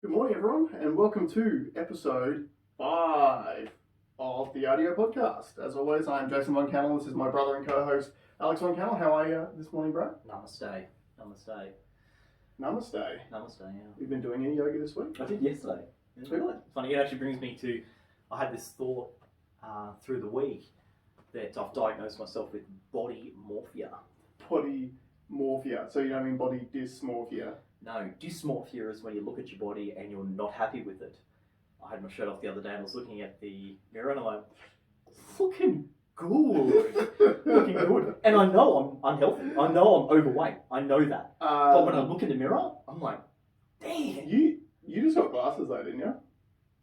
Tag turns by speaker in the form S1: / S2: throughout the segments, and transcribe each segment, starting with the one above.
S1: Good morning, everyone, and welcome to episode 5 of the RDO Podcast. As always, I am Jason Von Cannell. This is my brother and co-host, Alex Von Cannell. How are you this morning, bro?
S2: Namaste.
S1: Namaste.
S2: Yeah.
S1: You've been doing any yoga this week?
S2: I did yesterday.
S1: Really?
S2: It's funny, it actually brings me to, I had this thought through the week that I've diagnosed myself with body morphia.
S1: Body morphia. So you don't mean body dysmorphia?
S2: No, dysmorphia is when you look at your body and you're not happy with it. I had my shirt off the other day and I was looking at the mirror and I'm like, looking good. Looking good. And I know I'm unhealthy. I know I'm overweight. I know that. But when I look in the mirror, I'm like, damn.
S1: You just got glasses though, didn't you?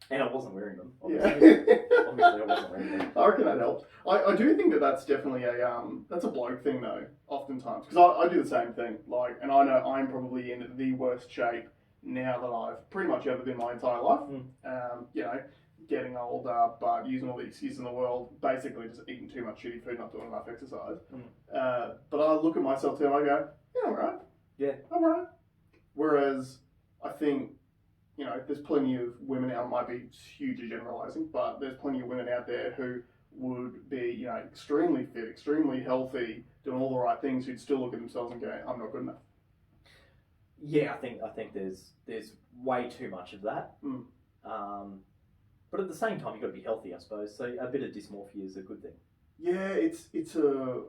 S2: And I wasn't wearing them.
S1: Yeah.
S2: Obviously I wasn't wearing them.
S1: I reckon that helps. I do think that's definitely that's a bloke thing though, oftentimes. Because I do the same thing. And I know I'm probably in the worst shape now that I've pretty much ever been my entire life. Getting older, but using all the excuses in the world, basically just eating too much shitty food, not doing enough exercise. But I look at myself too and I go, yeah, I'm right.
S2: Yeah.
S1: I'm right. Whereas I think, there's plenty of women out, might be hugely generalising, but there's plenty of women out there who would be, extremely fit, extremely healthy, doing all the right things, who'd still look at themselves and go, I'm not good enough.
S2: Yeah, I think there's way too much of that. But at the same time, you've got to be healthy, I suppose. So a bit of dysmorphia is a good thing.
S1: Yeah, it's a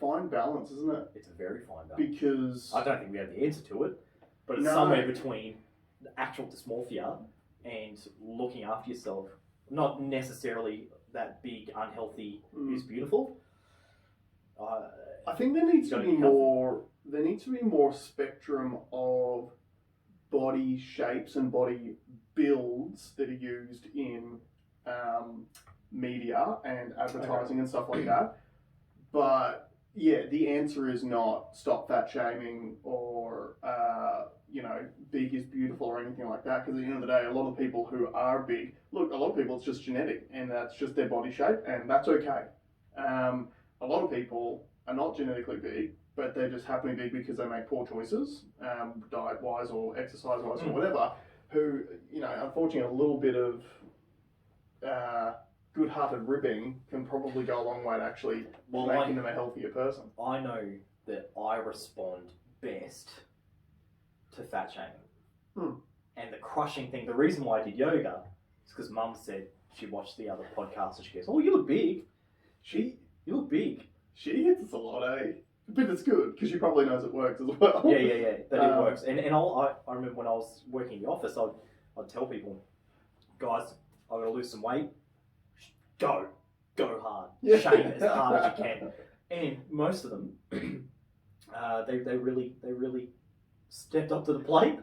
S1: fine balance, isn't it?
S2: It's a very fine balance.
S1: Because
S2: I don't think we have the answer to it, but it's somewhere between the actual dysmorphia and looking after yourself. Not necessarily that big, unhealthy is beautiful.
S1: I think there needs to be more. There needs to be more spectrum of body shapes and body builds that are used in media and advertising and stuff like that. But yeah, the answer is not stop fat shaming or big is beautiful or anything like that. Because at the end of the day, a lot of people who are big, a lot of people it's just genetic and that's just their body shape and that's okay. A lot of people are not genetically big, but they just happen to be big because they make poor choices, diet-wise or exercise-wise or whatever, who, unfortunately a little bit of good-hearted ribbing can probably go a long way to actually making them a healthier person.
S2: I know that I respond best to fat shaming. And the crushing thing, the reason why I did yoga is because Mum said she watched the other podcast and she goes, oh, you look big. You look big.
S1: She hits us a lot, eh? But it's good, because she probably knows it works as well.
S2: Yeah, that it works. And I remember when I was working in the office, I'd tell people, guys, I've got to lose some weight. Go hard.
S1: Yeah.
S2: Shame as hard as you can. And most of them, they really stepped up to the plate.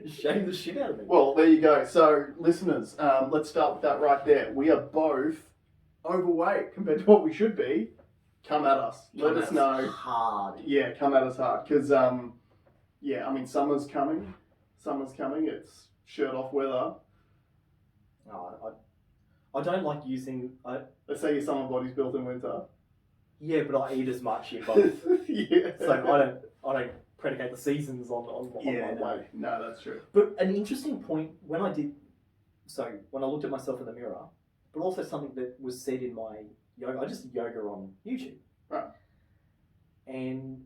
S2: Shamed the shit out of me.
S1: Well, there you go. So, listeners, let's start with that right there. We are both overweight compared to what we should be. Come at us. Let us know.
S2: Hard.
S1: Yeah, come at us hard. Because, summer's coming. It's shirt off weather.
S2: I don't like using...
S1: Let's say your summer body's built in winter.
S2: Yeah, but I eat as much in both.
S1: Yeah.
S2: So I don't predicate the seasons on my weight.
S1: No, that's true.
S2: But an interesting point, when I looked at myself in the mirror, but also something that was said in my yoga, I just yoga on YouTube.
S1: Right.
S2: And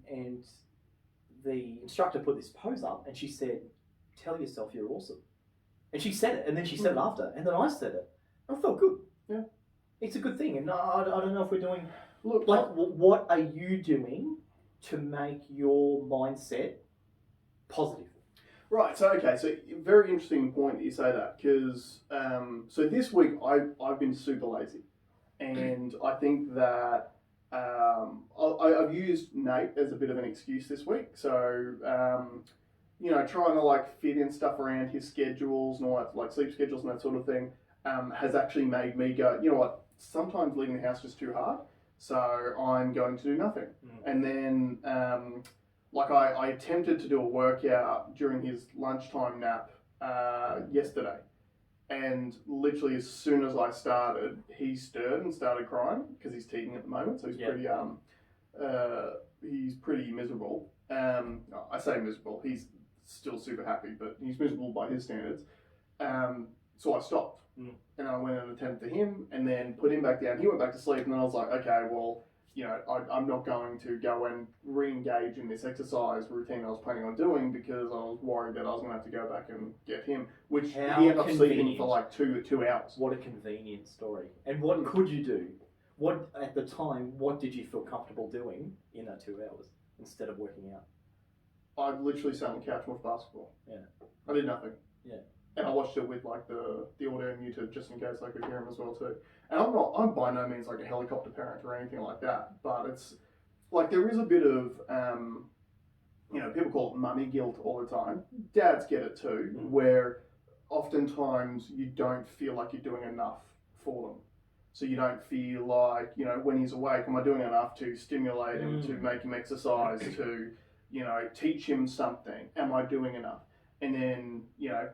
S2: the instructor put this pose up and she said, tell yourself you're awesome. And she said it, and then she said it after, and then I said it. I felt good.
S1: Yeah.
S2: It's a good thing. And I don't know if we're doing...
S1: Look,
S2: what are you doing to make your mindset positive?
S1: Right, so very interesting point that you say that, because so this week I've been super lazy, and I think that I've used Nate as a bit of an excuse this week, so trying to fit in stuff around his schedules and all that, sleep schedules and that sort of thing, has actually made me go, you know what, sometimes leaving the house is too hard, so I'm going to do nothing. And then I attempted to do a workout during his lunchtime nap yesterday, and literally as soon as I started, he stirred and started crying because he's teething at the moment, so he's pretty miserable. I say miserable. He's still super happy, but he's miserable by his standards. So I stopped. And I went and attended to him and then put him back down. He went back to sleep, and then I was like, okay, well, I'm not going to go and re-engage in this exercise routine I was planning on doing because I was worried that I was going to have to go back and get him, which he ended up sleeping for like two hours.
S2: What a convenient story. And what could you do? What, at the time, what did you feel comfortable doing in that 2 hours instead of working out?
S1: I literally sat on the couch and watched basketball.
S2: Yeah.
S1: I did nothing.
S2: Yeah.
S1: And I watched it with like the audio muted just in case I could hear him as well too. And I'm by no means like a helicopter parent or anything like that, but it's like there is a bit of people call it mummy guilt all the time. Dads get it too, where oftentimes you don't feel like you're doing enough for them. So you don't feel like, when he's awake, am I doing enough to stimulate him, to make him exercise, to, teach him something? Am I doing enough? And then,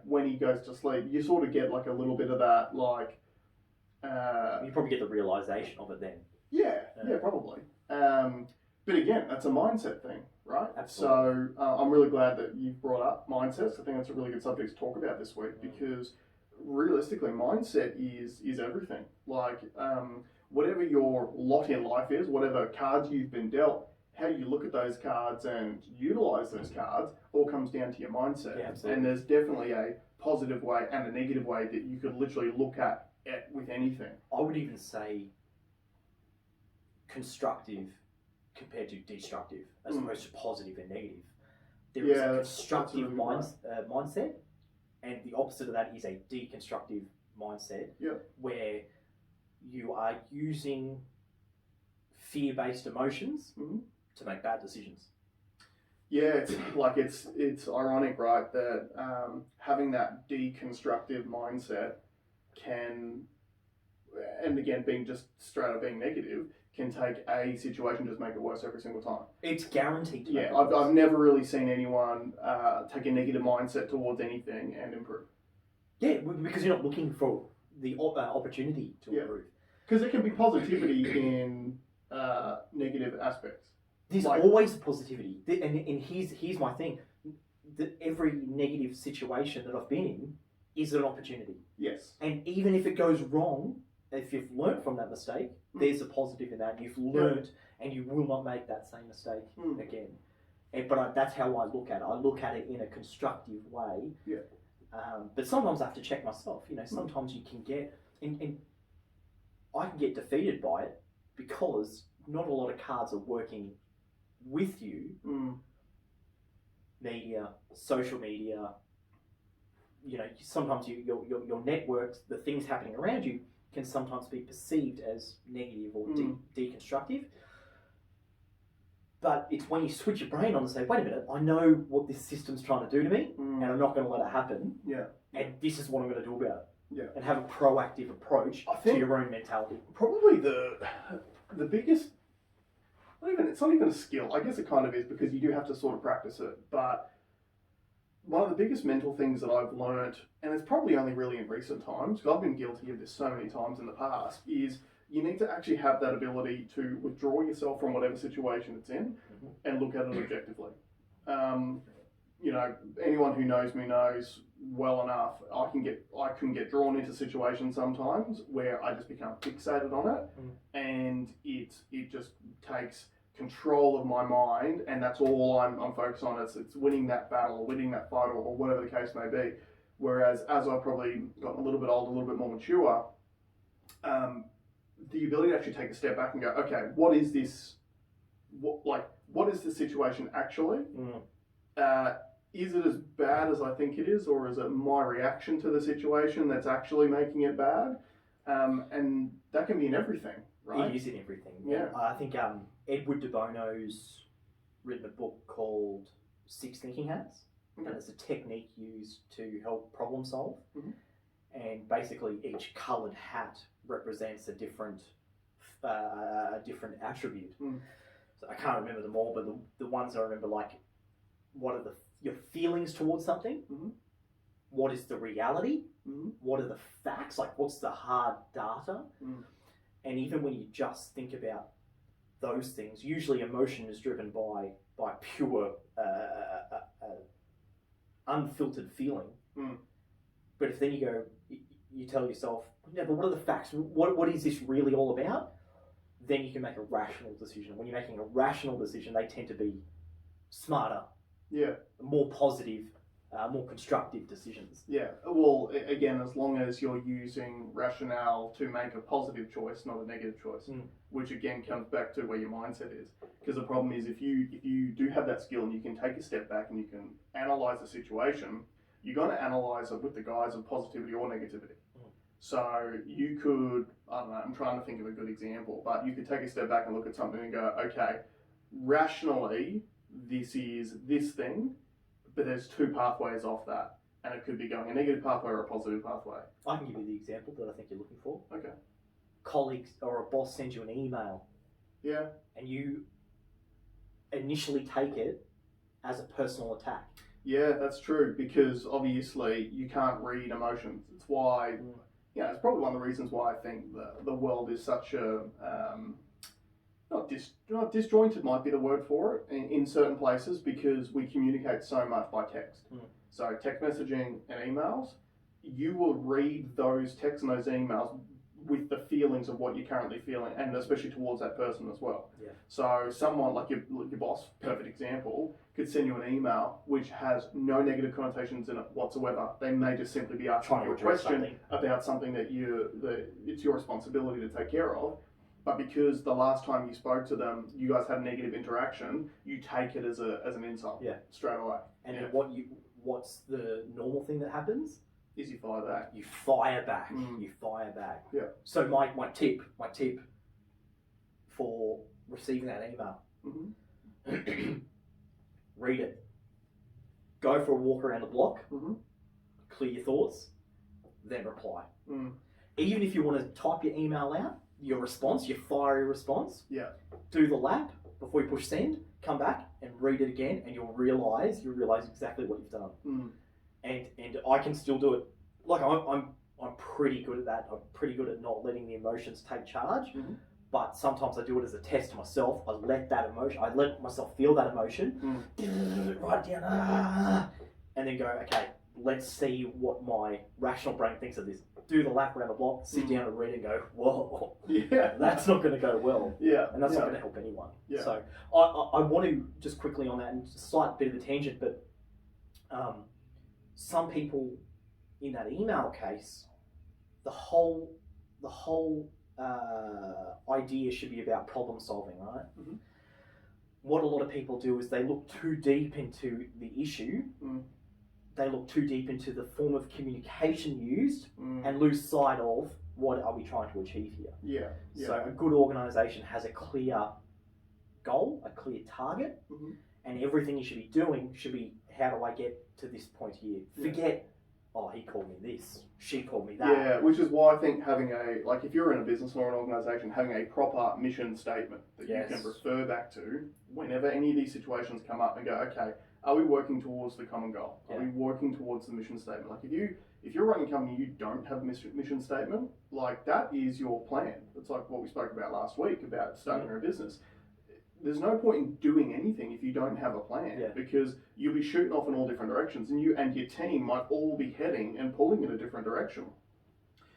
S1: when he goes to sleep, you sort of get like a little bit of that, like...
S2: you probably get the realisation of it then.
S1: Yeah, probably. But again, that's a mindset thing, right?
S2: Absolutely.
S1: So I'm really glad that you've brought up mindsets. I think that's a really good subject to talk about this week because realistically, mindset is everything. Like, whatever your lot in life is, whatever cards you've been dealt, how you look at those cards and utilize those cards all comes down to your mindset.
S2: Yeah, absolutely.
S1: And there's definitely a positive way and a negative way that you could literally look at it with anything.
S2: I would even say constructive compared to destructive as opposed to positive and negative. There is a constructive mindset, and the opposite of that is a deconstructive mindset where you are using fear-based emotions to make bad decisions.
S1: Yeah, it's ironic, right, that having that deconstructive mindset can, and again, being just straight up being negative, can take a situation just make it worse every single time.
S2: It's guaranteed to
S1: make it worse. I've never really seen anyone take a negative mindset towards anything and improve.
S2: Yeah, because you're not looking for the opportunity to improve.
S1: Because there can be positivity in negative aspects.
S2: There's always positivity, and here's my thing: that every negative situation that I've been in is an opportunity.
S1: Yes. And
S2: even if it goes wrong, if you've learnt from that mistake, there's a positive in that. You've learnt, and you will not make that same mistake again. But that's how I look at it. I look at it in a constructive way.
S1: Yeah.
S2: But sometimes I have to check myself. Sometimes you can get, and I can get defeated by it because not a lot of cards are working with you. Media, social media. Sometimes your networks, the things happening around you, can sometimes be perceived as negative or deconstructive. But it's when you switch your brain on and say, wait a minute, I know what this system's trying to do to me, and I'm not going to let it happen. Yeah. And this is what I'm going to do about it. Yeah. And have a proactive approach to your own mentality.
S1: Probably the biggest, it's not even a skill. I guess it kind of is because you do have to sort of practice it. But one of the biggest mental things that I've learned, and it's probably only really in recent times, because I've been guilty of this so many times in the past, is you need to actually have that ability to withdraw yourself from whatever situation it's in and look at it objectively. Anyone who knows me knows well enough, I can get drawn into situations sometimes where I just become fixated on it, and it just takes control of my mind, and that's all I'm focused on. It's winning that battle or winning that fight or whatever the case may be. Whereas as I've probably gotten a little bit older, a little bit more mature, the ability to actually take a step back and go, okay, what is this? What is the situation actually? Is it as bad as I think it is, or is it my reaction to the situation that's actually making it bad? And that can be in everything, right?
S2: It is in everything.
S1: Yeah.
S2: I think Edward de Bono's written a book called 6 Thinking Hats, and it's a technique used to help problem solve. And basically, each coloured hat represents a different attribute. So I can't remember them all, but the ones I remember, like, what are your feelings towards something? What is the reality? What are the facts? Like, what's the hard data? And even when you just think about those things, usually emotion is driven by pure unfiltered feeling.
S1: Mm.
S2: But if then you tell yourself, no, but what are the facts? What is this really all about? Then you can make a rational decision. When you're making a rational decision, they tend to be smarter, more positive, more constructive decisions.
S1: Yeah. Well, again, as long as you're using rationale to make a positive choice, not a negative choice, which again comes back to where your mindset is. Because the problem is if you do have that skill and you can take a step back and you can analyze the situation, you're going to analyze it with the guise of positivity or negativity. So you could, I don't know, I'm trying to think of a good example, but you could take a step back and look at something and go, okay, rationally, this is this thing, but there's two pathways off that. And it could be going a negative pathway or a positive pathway.
S2: I can give you the example that I think you're looking for.
S1: Okay.
S2: Colleagues or a boss sends you an email.
S1: Yeah.
S2: And you initially take it as a personal attack.
S1: Yeah, that's true, because obviously you can't read emotions. It's why... Yeah, it's probably one of the reasons why I think the world is such a, not disjointed might be the word for it, in certain places, because we communicate so much by text. So text messaging and emails, you will read those texts and those emails with the feelings of what you're currently feeling, and especially towards that person as well.
S2: Yeah.
S1: So someone like your boss, perfect example, could send you an email which has no negative connotations in it whatsoever. They may just simply be asking you a question about something that it's your responsibility to take care of. But because the last time you spoke to them, you guys had a negative interaction, you take it as an insult straight away.
S2: And then what's the normal thing that happens?
S1: Is you fire back.
S2: You fire back. You fire back.
S1: Yeah.
S2: So my tip for receiving that email, read it. Go for a walk around the block. Clear your thoughts. Then reply. Even if you want to type your email out, your response, your fiery response.
S1: Yeah.
S2: Do the lap before you push send. Come back and read it again, and you'll realize exactly what you've done. And I can still do it. Like I'm pretty good at that. I'm pretty good at not letting the emotions take charge. But sometimes I do it as a test to myself. I let myself feel that emotion, write it down, and then go, okay, let's see what my rational brain thinks of this. Do the lap around the block, sit down and read it and go, whoa, that's not going to go well. And that's not going to help anyone. So I want to just quickly on that, and just a slight bit of a tangent, but some people in that email case, the whole idea should be about problem solving, right? What a lot of people do is they look too deep into the issue. They look too deep into the form of communication used and lose sight of what are we trying to achieve here. So a good organisation has a clear goal, a clear target, and everything you should be doing should be, how do I get to this point here? Forget, oh, he called me this, she called me that.
S1: Yeah, which is why I think having if you're in a business or an organisation, having a proper mission statement that you can refer back to whenever any of these situations come up and go, okay, are we working towards the common goal? Are we working towards the mission statement? Like if you're running a company and you don't have a mission statement, like that is your plan. It's like what we spoke about last week about starting your business. There's no point in doing anything if you don't have a plan, because you'll be shooting off in all different directions, and you and your team might all be heading and pulling in a different direction.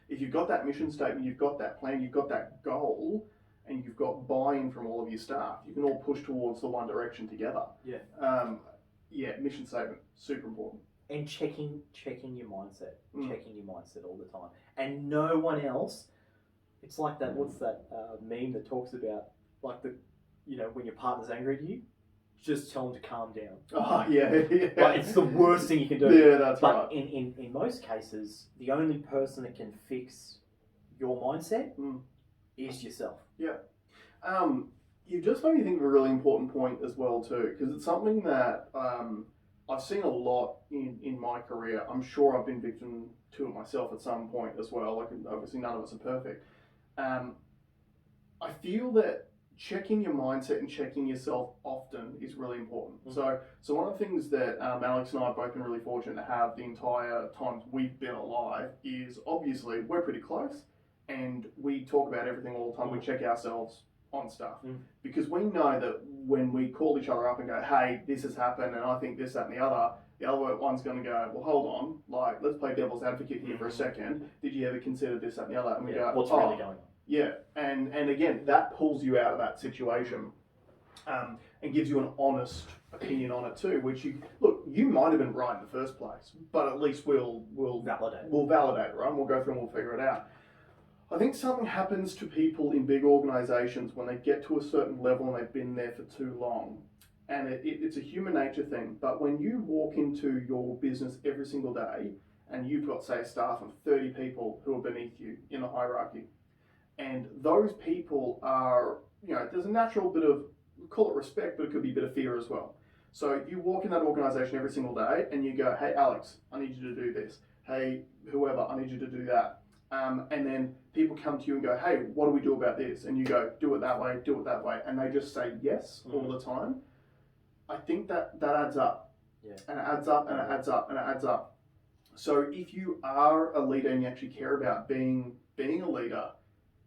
S1: If you've got that mission statement, you've got that plan, you've got that goal, and you've got buy-in from all of your staff, you can all push towards the one direction together. Mission statement, super important.
S2: And checking your mindset, checking your mindset all the time, and no one else. It's like that. What's that meme that talks about like when your partner's angry at you, just tell them to calm down.
S1: Oh, yeah.
S2: Like, it's the worst thing you can do.
S1: Yeah, that's right.
S2: But in most cases, the only person that can fix your mindset is yourself.
S1: Yeah. You've just made me think of a really important point as well too, because it's something that I've seen a lot in my career. I'm sure I've been victim to it myself at some point as well. Like, obviously none of us are perfect. I feel that checking your mindset and checking yourself often is really important. So one of the things that Alex and I have both been really fortunate to have the entire times we've been alive is obviously we're pretty close and we talk about everything all the time. We check ourselves on stuff. Because we know that when we call each other up and go, hey, this has happened and I think this, that and the other one's going to go, well, hold on, like, let's play devil's advocate here for a second. Did you ever consider this, that and the other? And we go,
S2: what's really going on?
S1: Yeah, and again, that pulls you out of that situation and gives you an honest opinion on it too, which you might have been right in the first place, but at least we'll
S2: validate.
S1: We'll validate, right? We'll go through and we'll figure it out. I think something happens to people in big organisations when they get to a certain level and they've been there for too long. And it's a human nature thing, but when you walk into your business every single day and you've got, say, a staff of 30 people who are beneath you in the hierarchy, and those people are, there's a natural bit of, call it respect, but it could be a bit of fear as well. So you walk in that organisation every single day and you go, hey, Alex, I need you to do this. Hey, whoever, I need you to do that. And then people come to you and go, hey, what do we do about this? And you go, do it that way, and they just say yes all the time. I think that adds up. Yeah. And it adds up and it adds up and it adds up. So if you are a leader and you actually care about being a leader,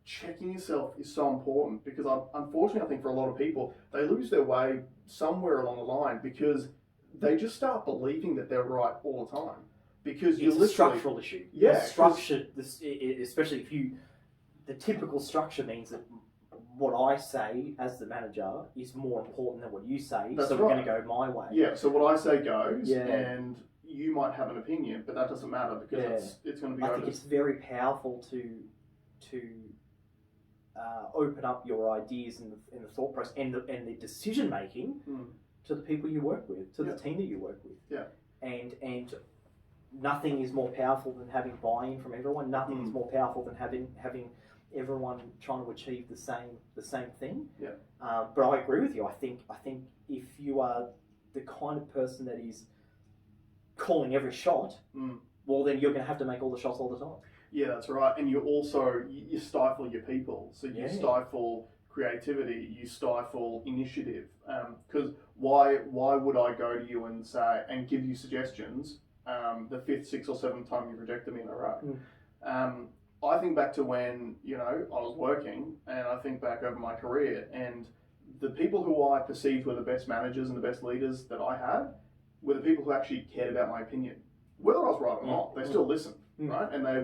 S1: checking yourself is so important, because unfortunately I think for a lot of people, they lose their way somewhere along the line because they just start believing that they're right all the time. Because
S2: it's a structural issue.
S1: Yeah.
S2: The structure, especially the typical structure means that what I say as the manager is more important than what you say, so we're going to go my way.
S1: Yeah, so what I say goes, and you might have an opinion, but that doesn't matter because it's going to be
S2: I think it's very powerful to open up your ideas in the thought process and the decision making to the people you work with, to the team that you work with.
S1: Yeah.
S2: And nothing is more powerful than having buy-in from everyone. Nothing is more powerful than having everyone trying to achieve the same thing.
S1: Yeah.
S2: But I agree with you. I think if you are the kind of person that is calling every shot, well, then you're going to have to make all the shots all the time.
S1: Yeah, that's right. And you stifle your people. So you stifle creativity, you stifle initiative. Because why would I go to you and say and give you suggestions the 5th, 6th or 7th time you've rejected me in a row? I think back to when, I was working, and I think back over my career, and the people who I perceived were the best managers and the best leaders that I had were the people who actually cared about my opinion. Whether I was right or not, they still listened, right? And they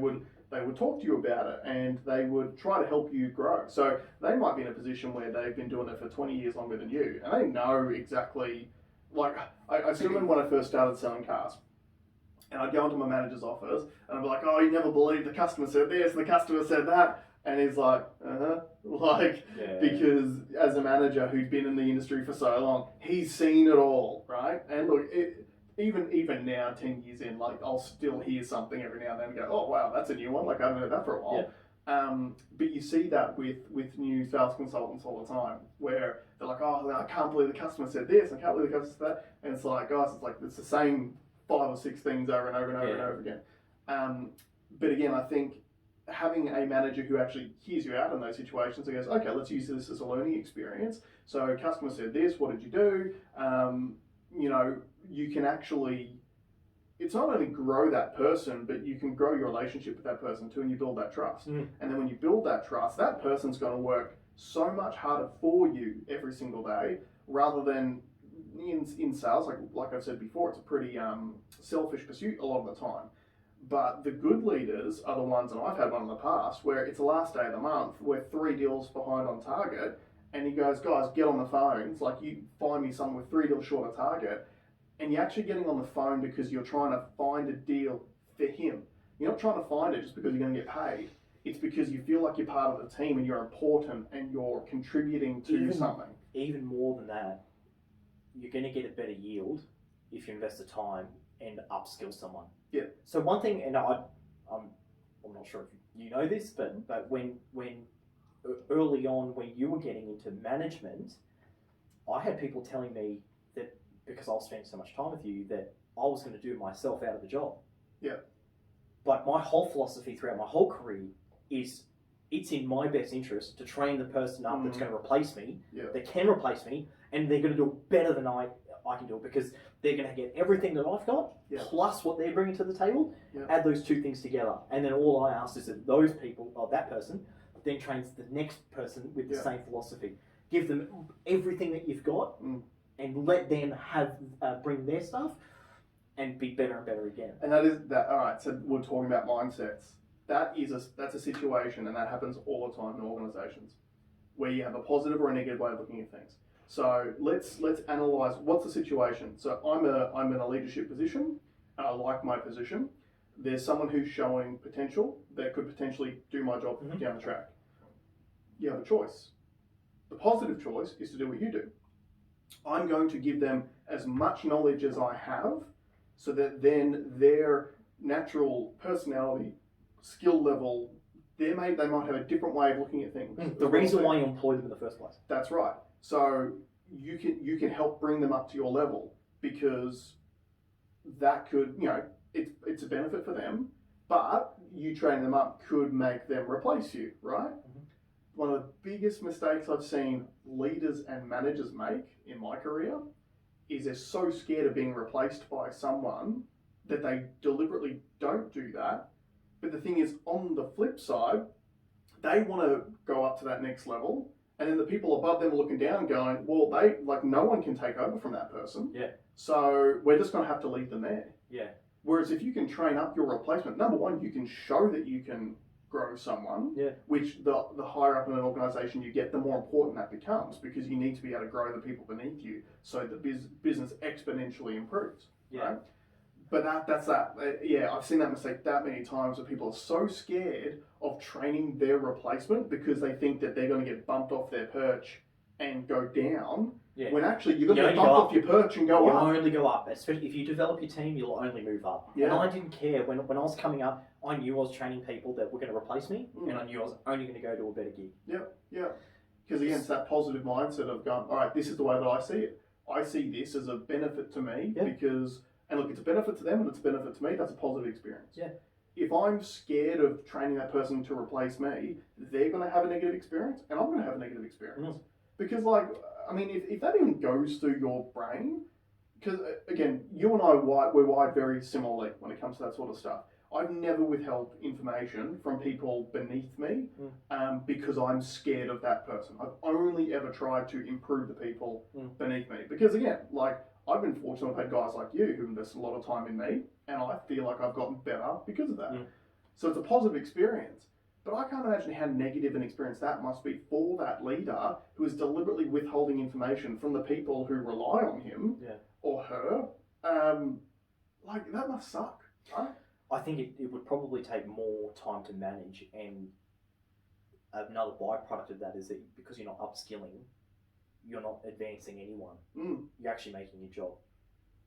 S1: would talk to you about it, and they would try to help you grow. So they might be in a position where they've been doing it for 20 years longer than you, and they know exactly, like, I still remember when I first started selling cars. And I'd go into my manager's office and I'd be like, oh, you never believe the customer said this and the customer said that. And he's like, because as a manager who'd been in the industry for so long, he's seen it all, right? And look, even now, 10 years in, like, I'll still hear something every now and then and go, oh, wow, that's a new one. Like, I haven't heard that for a while. Yeah. But you see that with new sales consultants all the time, where they're like, oh, I can't believe the customer said this, I can't believe the customer said that. And it's like, guys, it's the same 5 or 6 things over and over and over and over again. But again, I think having a manager who actually hears you out in those situations and goes, okay, let's use this as a learning experience. So customer said this, what did you do? You can actually, it's not only grow that person, but you can grow your relationship with that person too, and you build that trust. And then when you build that trust, that person's going to work so much harder for you every single day, rather than in sales, like I've said before, it's a pretty selfish pursuit a lot of the time. But the good leaders are the ones, and I've had one in the past, where it's the last day of the month, we're 3 deals behind on target, and he goes, guys, get on the phones, like, you find me someone with 3 deals short of target, and you're actually getting on the phone because you're trying to find a deal for him. You're not trying to find it just because you're going to get paid. It's because you feel like you're part of the team and you're important and you're contributing to something. Even
S2: more than that, you're going to get a better yield if you invest the time and upskill someone.
S1: Yeah.
S2: So one thing, and I'm not sure if you know this, but when early on when you were getting into management, I had people telling me that because I was spending so much time with you, that I was going to do myself out of the job.
S1: Yeah.
S2: But my whole philosophy throughout my whole career is it's in my best interest to train the person up that's going to replace me, that can replace me, and they're going to do it better than I can do it, because they're going to get everything that I've got, plus what they're bringing to the table, add those 2 things together. And then all I ask is that those people, or that person, then trains the next person with the
S1: Yeah.
S2: same philosophy. Give them everything that you've got, and let them have bring their stuff, and be better and better again.
S1: And that is that. All right. So we're talking about mindsets. That's a situation, and that happens all the time in organisations, where you have a positive or a negative way of looking at things. So let's analyse what's the situation. So I'm in a leadership position, and I like my position. There's someone who's showing potential that could potentially do my job down the track. You have a choice. The positive choice is to do what you do. I'm going to give them as much knowledge as I have, so that then their natural personality, skill level, they might have a different way of looking at things.
S2: The reason why you employed them in the first place.
S1: That's right. So you can help bring them up to your level, because that could, it's a benefit for them, but you training them up could make them replace you, right? One of the biggest mistakes I've seen leaders and managers make in my career is they're so scared of being replaced by someone that they deliberately don't do that. But the thing is, on the flip side, they want to go up to that next level, and then the people above them are looking down going, well, no one can take over from that person.
S2: Yeah.
S1: So we're just going to have to leave them there.
S2: Yeah.
S1: Whereas if you can train up your replacement, number one, you can show that you can grow someone, which the higher up in an organisation you get, the more important that becomes, because you need to be able to grow the people beneath you so the business exponentially improves.
S2: Yeah.
S1: Right? But that's that. I've seen that mistake that many times, where people are so scared of training their replacement because they think that they're going to get bumped off their perch and go down, when actually you're going to get bumped off your perch and go up.
S2: You'll only go up. Especially if you develop your team, you'll only move up. Yeah. And I didn't care. When I was coming up, I knew I was training people that were going to replace me, and I knew I was only going to go to a better gig.
S1: Yeah. Because again, it's that positive mindset of going, all right, this is the way that I see it. I see this as a benefit to me because... And look, it's a benefit to them and it's a benefit to me. That's a positive experience. Yeah. If I'm scared of training that person to replace me, they're going to have a negative experience and I'm going to have a negative experience. Because, if that even goes through your brain, because, again, you and I, we're wired very similarly when it comes to that sort of stuff. I've never withheld information from people beneath me because I'm scared of that person. I've only ever tried to improve the people beneath me. Because, again, I've been fortunate to have had guys like you who invest a lot of time in me, and I feel like I've gotten better because of that. So it's a positive experience. But I can't imagine how negative an experience that must be for that leader who is deliberately withholding information from the people who rely on him or her. That must suck, right?
S2: I think it would probably take more time to manage, and another byproduct of that is that because you're not upskilling, you're not advancing anyone. You're actually making your job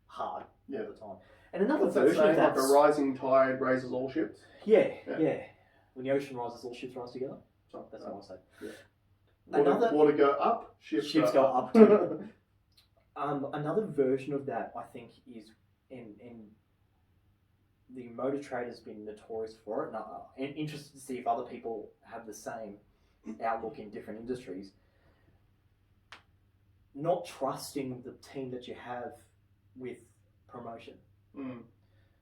S2: hard all the time. And another version of that,
S1: like a rising tide raises all ships.
S2: Yeah. When the ocean rises, all ships rise together. That's what I say.
S1: Yeah. Water go up, ships
S2: go up too. Another version of that, I think, is and the motor trade has been notorious for it. And I'm interested to see if other people have the same outlook in different industries. Not trusting the team that you have with promotion.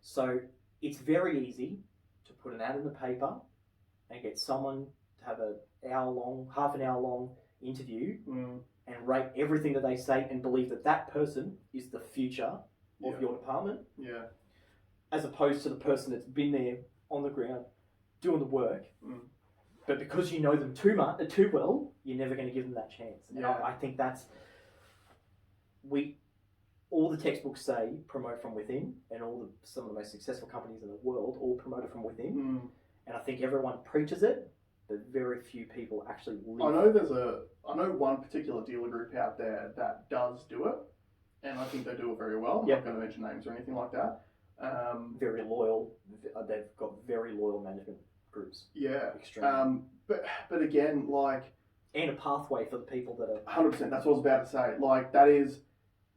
S2: So it's very easy to put an ad in the paper and get someone to have half an hour long interview and rate everything that they say and believe that person is the future of your department. Yeah. As opposed to the person that's been there on the ground doing the work. But because you know them too well, you're never going to give them that chance. And I think that's... all the textbooks say promote from within, and some of the most successful companies in the world all promote it from within. And I think everyone preaches it, but very few people actually live.
S1: I know one particular dealer group out there that does do it, and I think they do it very well. I'm not going to mention names or anything like that.
S2: Very loyal. They've got very loyal management groups.
S1: Yeah. Extremely. But again,
S2: and a pathway for the people that are...
S1: 100%. That's what I was about to say. That is...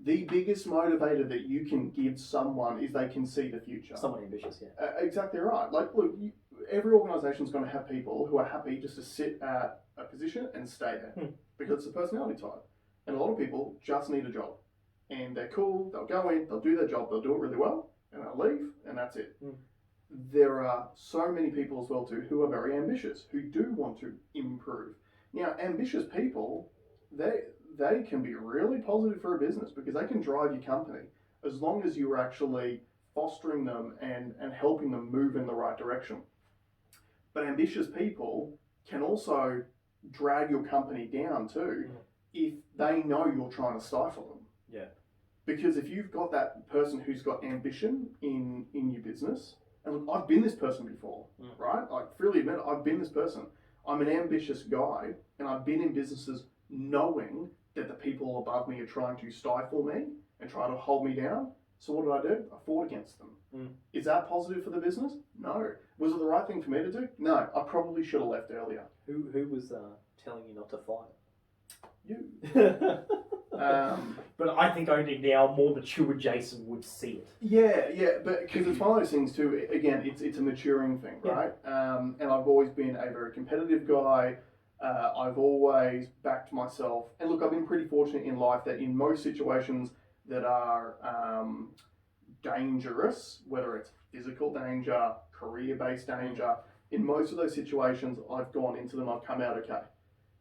S1: The biggest motivator that you can give someone is they can see the future.
S2: Someone ambitious, yeah.
S1: Exactly right. Look, every organisation is going to have people who are happy just to sit at a position and stay there because it's a personality type. And a lot of people just need a job. And they're cool, they'll go in, they'll do their job, they'll do it really well, and they'll leave, and that's it. there are so many people as well too who are very ambitious, who do want to improve. Now, ambitious people, they can be really positive for a business because they can drive your company as long as you're actually fostering them and helping them move in the right direction. But ambitious people can also drag your company down too if they know you're trying to stifle them.
S2: Yeah.
S1: Because if you've got that person who's got ambition in your business, and look, I've been this person before, right? I freely admit it, I've been this person. I'm an ambitious guy, and I've been in businesses knowing that the people above me are trying to stifle me and try to hold me down. So what did? I fought against them. Is that positive for the business? No. Was it the right thing for me to do? No. I probably should have left earlier.
S2: Who was telling you not to fight?
S1: You.
S2: But I think only now more mature Jason would see it.
S1: Yeah, but because it's one of those things too. Again, it's a maturing thing, right? And I've always been a very competitive guy. I've always backed myself, and look, I've been pretty fortunate in life that in most situations that are dangerous, whether it's physical danger, career-based danger, in most of those situations, I've gone into them. I've come out okay.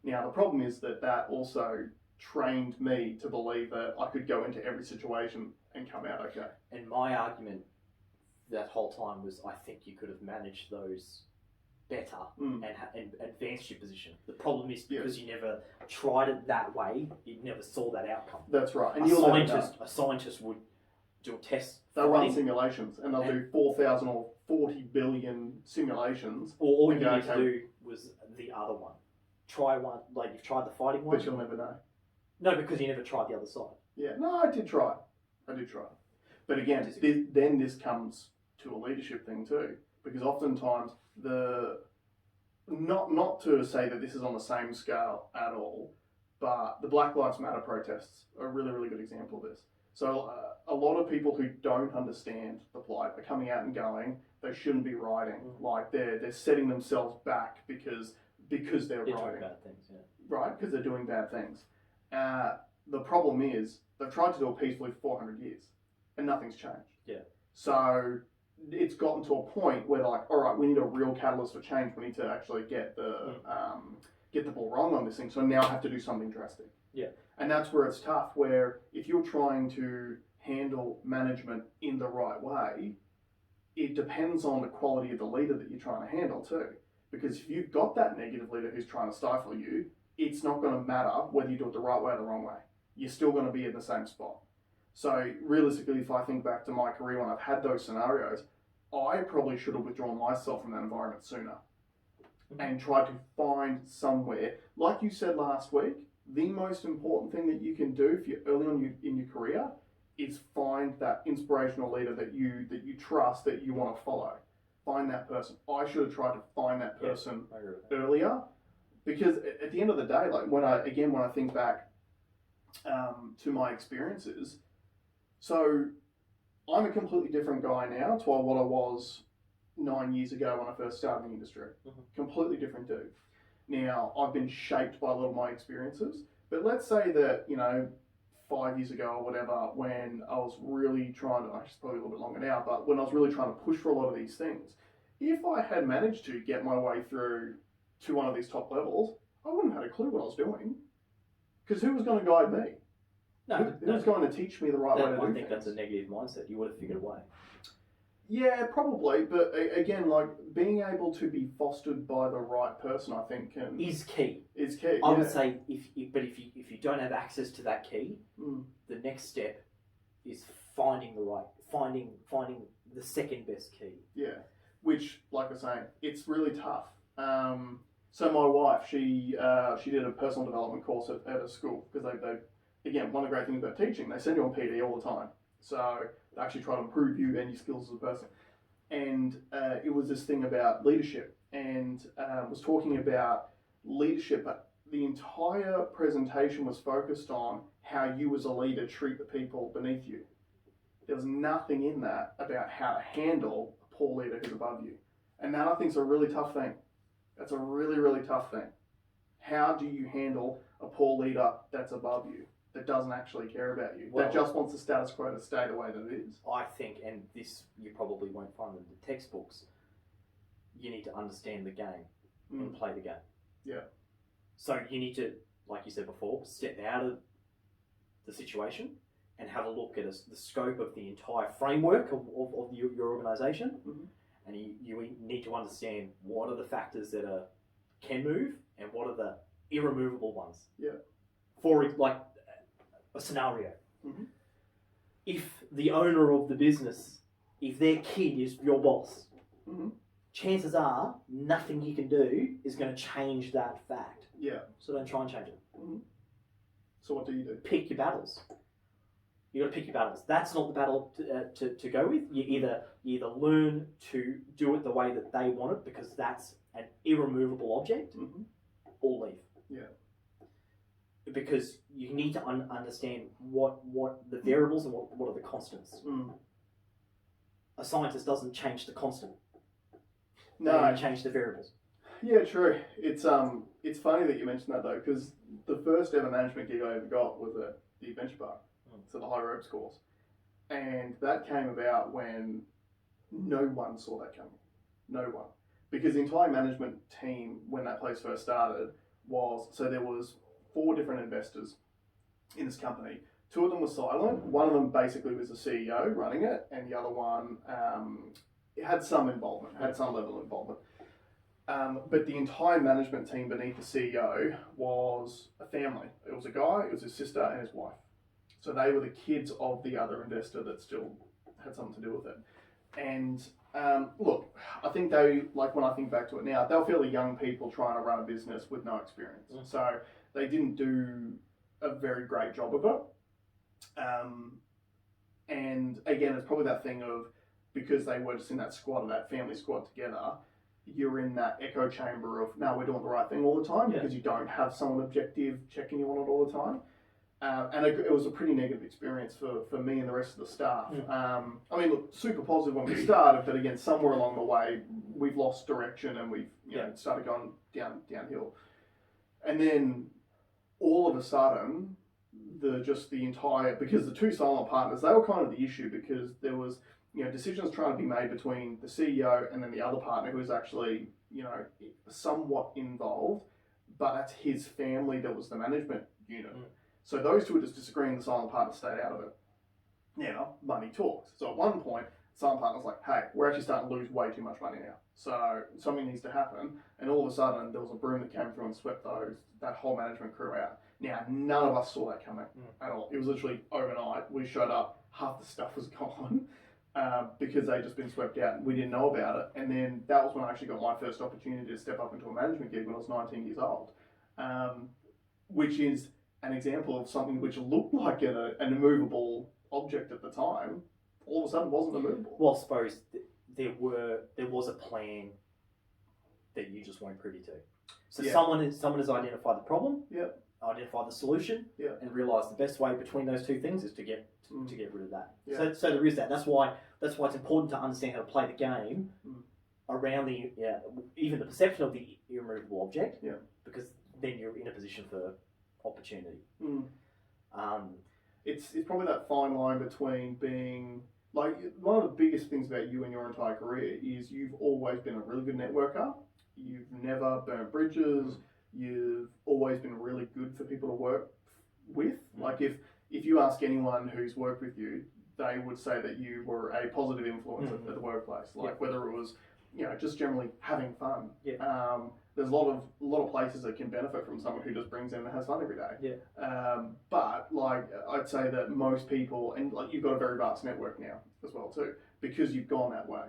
S1: Now the problem is that also trained me to believe that I could go into every situation and come out okay.
S2: And my argument that whole time was I think you could have managed those better and advanced your position. The problem is because you never tried it that way, you never saw that outcome.
S1: That's right. And
S2: a scientist would do a test.
S1: They'll run simulations and they'll do 4,000 or 40 billion simulations.
S2: All you need to do was the other one. Try one, like you've tried the fighting one.
S1: But you'll never know.
S2: No, because you never tried the other side.
S1: Yeah, no, I did try. But again, then this comes to a leadership thing too. Because oftentimes, not to say that this is on the same scale at all, but the Black Lives Matter protests are a really, really good example of this. So a lot of people who don't understand the plight are coming out and going, they shouldn't be rioting. Like they're setting themselves back because they're rioting.
S2: Doing bad things, yeah.
S1: Right, because they're doing bad things. The problem is they've tried to do it peacefully for 400 years and nothing's changed.
S2: Yeah.
S1: So it's gotten to a point where they're like, all right, we need a real catalyst for change. We need to actually get the ball rolling on this thing. So now I have to do something drastic.
S2: Yeah.
S1: And that's where it's tough, where if you're trying to handle management in the right way, it depends on the quality of the leader that you're trying to handle too. Because if you've got that negative leader who's trying to stifle you, it's not going to matter whether you do it the right way or the wrong way. You're still going to be in the same spot. So realistically, if I think back to my career when I've had those scenarios, I probably should have withdrawn myself from that environment sooner and tried to find somewhere. Like you said last week, the most important thing that you can do if you're early on in your career is find that inspirational leader that you trust, that you want to follow. Find that person. I should have tried to find that person earlier, because at the end of the day, like when I think back to my experiences, so I'm a completely different guy now to what I was 9 years ago when I first started in the industry. Completely different dude. Now, I've been shaped by a lot of my experiences, but let's say that, 5 years ago or whatever, when I was really trying to, actually it's probably a little bit longer now, but when I was really trying to push for a lot of these things, if I had managed to get my way through to one of these top levels, I wouldn't have had a clue what I was doing. Because who was going to guide me? Who was going to teach me the right way to do things?
S2: I think that's a negative mindset. You would have figured a way.
S1: Yeah, probably, but again, like being able to be fostered by the right person, I think
S2: is key.
S1: Is key.
S2: I would say, if you don't have access to that key, the next step is finding the second best key.
S1: Yeah, which, like I was saying, it's really tough. So my wife, she did a personal development course at a school because they again, one of the great things about teaching, they send you on PD all the time. So they actually try to improve you and your skills as a person. And it was this thing about leadership, and was talking about leadership, but the entire presentation was focused on how you as a leader treat the people beneath you. There was nothing in that about how to handle a poor leader who's above you. And that I think is a really tough thing. That's a really, really tough thing. How do you handle a poor leader that's above you, that doesn't actually care about you,
S2: Well,
S1: that just wants the status quo to stay the way that it is.
S2: I think, and this you probably won't find in the textbooks, you need to understand the game and play the game.
S1: Yeah.
S2: So you need to, like you said before, step out of the situation and have a look at the scope of the entire framework of your organisation.
S1: Mm-hmm.
S2: And you need to understand what are the factors that can move and what are the irremovable ones.
S1: Yeah.
S2: For like a scenario.
S1: Mm-hmm.
S2: If the owner of the business, if their kid is your boss,
S1: mm-hmm.
S2: chances are nothing you can do is going to change that fact.
S1: Yeah.
S2: So don't try and change it.
S1: Mm-hmm. So what do you do?
S2: Pick your battles. You got to pick your battles. That's not the battle to go with. You either learn to do it the way that they want it because that's an irremovable object,
S1: mm-hmm.
S2: or leave.
S1: Yeah.
S2: Because you need to understand what the variables and what are the constants.
S1: Mm.
S2: A scientist doesn't change the constant.
S1: No.
S2: They change the variables.
S1: Yeah, true. It's funny that you mentioned that though, because the first ever management gig I ever got was at the Adventure Park, so the high ropes course, and that came about when no one saw that coming. No one, because the entire management team when that place first started there was 4 different investors in this company. 2 of them were silent. One of them basically was the CEO running it, and the other one had some involvement, had some level of involvement. But the entire management team beneath the CEO was a family. It was a guy, it was his sister and his wife. So they were the kids of the other investor that still had something to do with it. And look, I think when I think back to it now, they were fairly young people trying to run a business with no experience. Mm. So they didn't do a very great job of it. And again, it's probably that thing of, because they were just in that squad, that family squad together, you're in that echo chamber of, no, we're doing the right thing all the time, because you don't have someone objective checking you on it all the time. And it was a pretty negative experience for me and the rest of the staff. I mean, look, super positive when we started, but again, somewhere along the way, we've lost direction and we've started going downhill. And then all of a sudden, because the 2 silent partners, they were kind of the issue, because there was decisions trying to be made between the CEO and then the other partner who was actually, somewhat involved, but that's his family that was the management unit. Mm. So those 2 were just disagreeing, the silent partner stayed out of it. Now, money talks. So at one point, the silent partner's like, hey, we're actually starting to lose way too much money now. So something needs to happen. And all of a sudden, there was a broom that came through and swept that whole management crew out. Now, none of us saw that coming at all. It was literally overnight. We showed up, half the stuff was gone. Because they'd just been swept out and we didn't know about it. And then that was when I actually got my first opportunity to step up into a management gig when I was 19 years old, which is an example of something which looked like an immovable object at the time, all of a sudden wasn't immovable.
S2: Well, I suppose there was a plan that you just weren't privy to. So someone has identified the problem, identified the solution, and realised the best way between those 2 things is to get rid of that. Yeah. So there is that. That's why it's important to understand how to play the game around even the perception of the irremovable object. Yeah. Because then you're in a position for opportunity. Mm.
S1: It's probably that fine line between being like, one of the biggest things about you and your entire career is you've always been a really good networker. You've never burnt bridges. You've always been really good for people to work with. Like if you ask anyone who's worked with you, they would say that you were a positive influence at the workplace. Like whether it was, just generally having fun. Yeah. There's a lot of places that can benefit from someone who just brings in and has fun every day. Yeah. But like I'd say that most people, and like you've got a very vast network now as well too, because you've gone that way.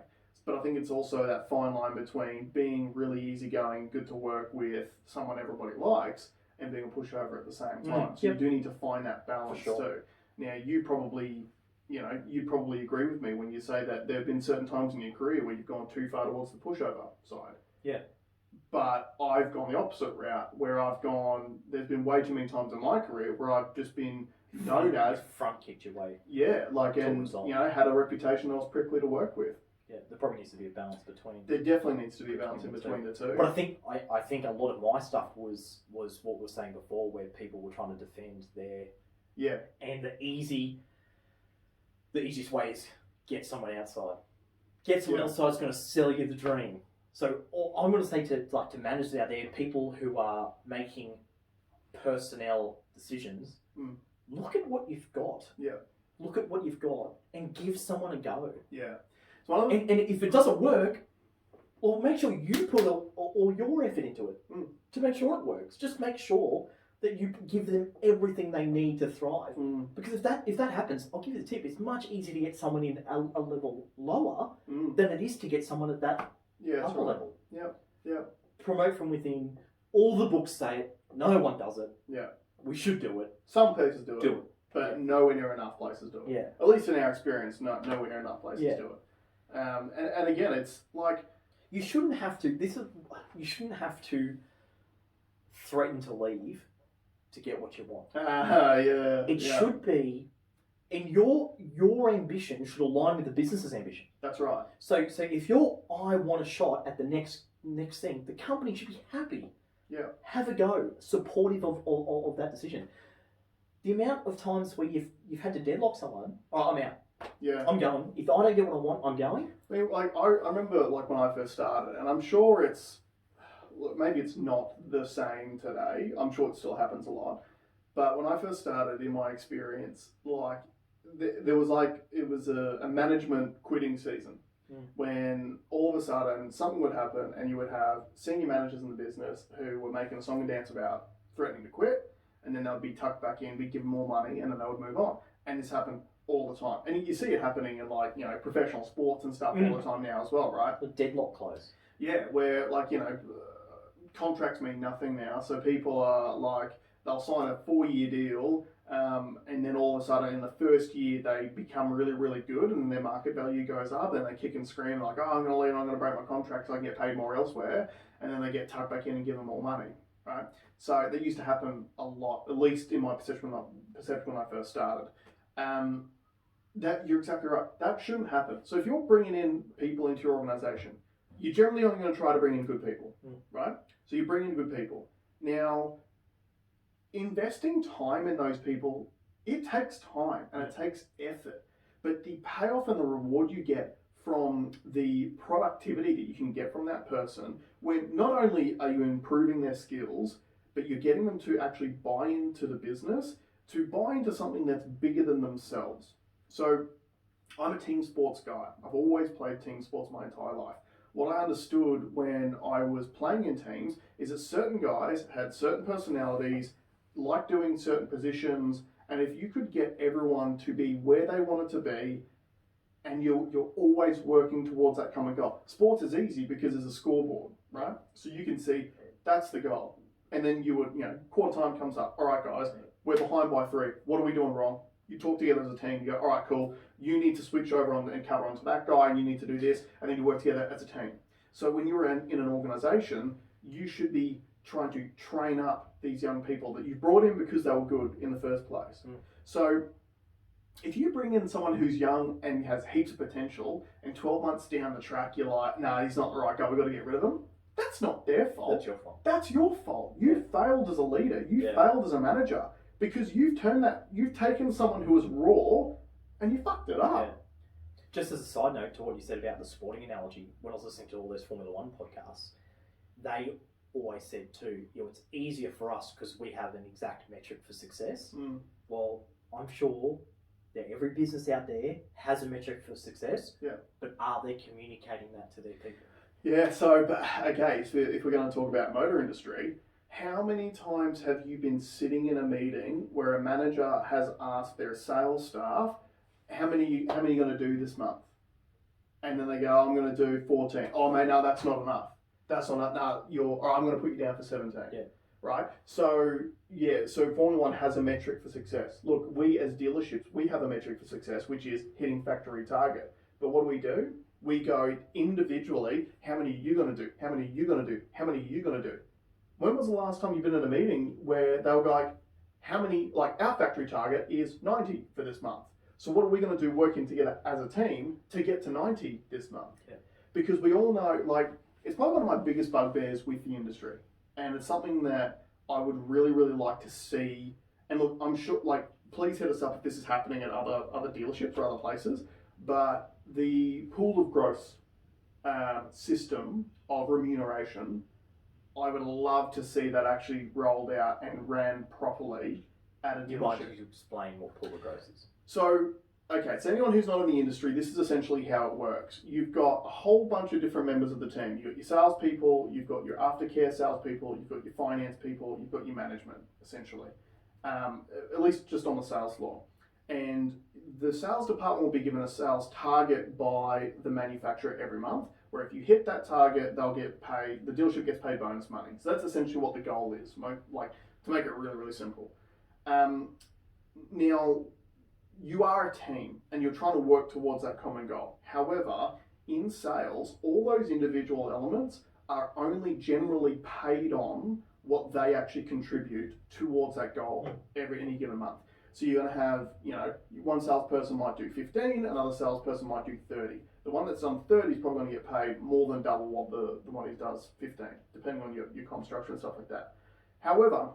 S1: But I think it's also that fine line between being really easygoing, good to work with, someone everybody likes, and being a pushover at the same time. So you do need to find that balance too. Now you'd probably agree with me when you say that there have been certain times in your career where you've gone too far towards the pushover side. Yeah. But I've gone the opposite route, where there's been way too many times in my career where I've just been known as
S2: front kicked your way.
S1: Yeah, had a reputation I was prickly to work with.
S2: Yeah, there probably needs to be a balance between.
S1: There definitely needs to be a balance in between the 2.
S2: But I think a lot of my stuff was what we were saying before, where people were trying to defend their
S1: Yeah.
S2: And the easiest way is get someone outside. Get someone outside that's going to sell you the dream. So I'm going to say to managers out there, people who are making personnel decisions, look at what you've got.
S1: Yeah.
S2: Look at what you've got and give someone a go.
S1: Yeah.
S2: And if it doesn't work, well, make sure you put all your effort into it to make sure it works. Just make sure that you give them everything they need to thrive. Because if that happens, I'll give you the tip. It's much easier to get someone in a level lower than it is to get someone at that upper level.
S1: Yeah.
S2: Promote from within. All the books say it. No one does it.
S1: Yeah.
S2: We should do it.
S1: Some places do it. But nowhere near enough places do it.
S2: Yeah.
S1: At least in our experience, nowhere near enough places do it. And again, it's like
S2: you shouldn't have to. You shouldn't have to threaten to leave to get what you want. It should be, and your ambition should align with the business's ambition.
S1: That's right.
S2: So if I want a shot at the next thing, the company should be happy.
S1: Yeah.
S2: Have a go, supportive of that decision. The amount of times where you've had to deadlock someone, I'm out.
S1: Yeah.
S2: I'm going. If I don't get what I want, I'm going.
S1: I mean, I remember when I first started, and I'm sure maybe it's not the same today. I'm sure it still happens a lot. But when I first started, in my experience, there was it was a management quitting season when all of a sudden something would happen and you would have senior managers in the business who were making a song and dance about threatening to quit, and then they would be tucked back in, we'd give them more money, and then they would move on. And this happened all the time. And you see it happening in professional sports and stuff all the time now as well, right?
S2: The deadlock close.
S1: Yeah, where contracts mean nothing now. So people are they'll sign a 4-year deal, and then all of a sudden in the first year they become really, really good and their market value goes up, and they kick and scream I'm going to leave, I'm going to break my contract so I can get paid more elsewhere, and then they get tucked back in and give them more money, right? So that used to happen a lot, at least in my perception when I first started. That you're exactly right. That shouldn't happen. So if you're bringing in people into your organisation, you're generally only going to try to bring in good people, right? So you bring in good people. Now, investing time in those people, it takes time and it takes effort. But the payoff and the reward you get from the productivity that you can get from that person, when not only are you improving their skills, but you're getting them to actually buy into the business, to buy into something that's bigger than themselves. So I'm a team sports guy. I've always played team sports my entire life. What I understood when I was playing in teams is that certain guys had certain personalities, liked doing certain positions, and if you could get everyone to be where they wanted to be, and you're always working towards that common goal. Sports is easy because there's a scoreboard, right? So you can see that's the goal. And then you would, quarter time comes up. All right, guys, we're behind by 3. What are we doing wrong? You talk together as a team. You go, all right, cool. You need to switch over and cover onto that guy, and you need to do this, and then you work together as a team. So when you're in an organisation, you should be trying to train up these young people that you brought in because they were good in the first place. So if you bring in someone who's young and has heaps of potential, and 12 months down the track, you're like, nah, he's not the right guy, we've got to get rid of him. That's not their fault.
S2: That's your fault.
S1: That's your fault. You failed as a leader. You failed as a manager because you've taken someone who was raw and you fucked it up.
S2: Yeah. Just as a side note to what you said about the sporting analogy, when I was listening to all those Formula One podcasts, they always said too, it's easier for us because we have an exact metric for success. Well, I'm sure that every business out there has a metric for success, but are they communicating that to their people?
S1: Yeah, so, but okay, so if we're going to talk about motor industry, how many times have you been sitting in a meeting where a manager has asked their sales staff, how many are you going to do this month? And then they go, I'm going to do 14. Oh, mate, no, that's not enough. That's not enough. No, I'm going to put you down for 17.
S2: Yeah.
S1: Right? So, so Formula One has a metric for success. Look, we as dealerships, we have a metric for success, which is hitting factory target. But what do? We go individually, how many are you going to do? How many are you going to do? How many are you going to do? When was the last time you've been in a meeting where they were like, our factory target is 90 for this month. So what are we going to do working together as a team to get to 90 this month?
S2: Yeah.
S1: Because we all know, it's probably one of my biggest bugbears with the industry. And it's something that I would really, really like to see. And look, I'm sure, please hit us up if this is happening at other dealerships or other places. But the pool of gross system of remuneration, I would love to see that actually rolled out and ran properly at a dealership.
S2: You might need to explain what pool of gross is.
S1: So, okay, so anyone who's not in the industry, this is essentially how it works. You've got a whole bunch of different members of the team. You've got your salespeople, you've got your aftercare salespeople, you've got your finance people, you've got your management, essentially, at least just on the sales floor. And the sales department will be given a sales target by the manufacturer every month, where if you hit that target, they'll get paid, the dealership gets paid bonus money. So that's essentially what the goal is, like to make it really, really simple. Now, you are a team and you're trying to work towards that common goal. However, in sales, all those individual elements are only generally paid on what they actually contribute towards that goal any given month. So you're going to have, one salesperson might do 15, another salesperson might do 30. The one that's done 30 is probably going to get paid more than double what the one who does 15, depending on your comp structure and stuff like that. However,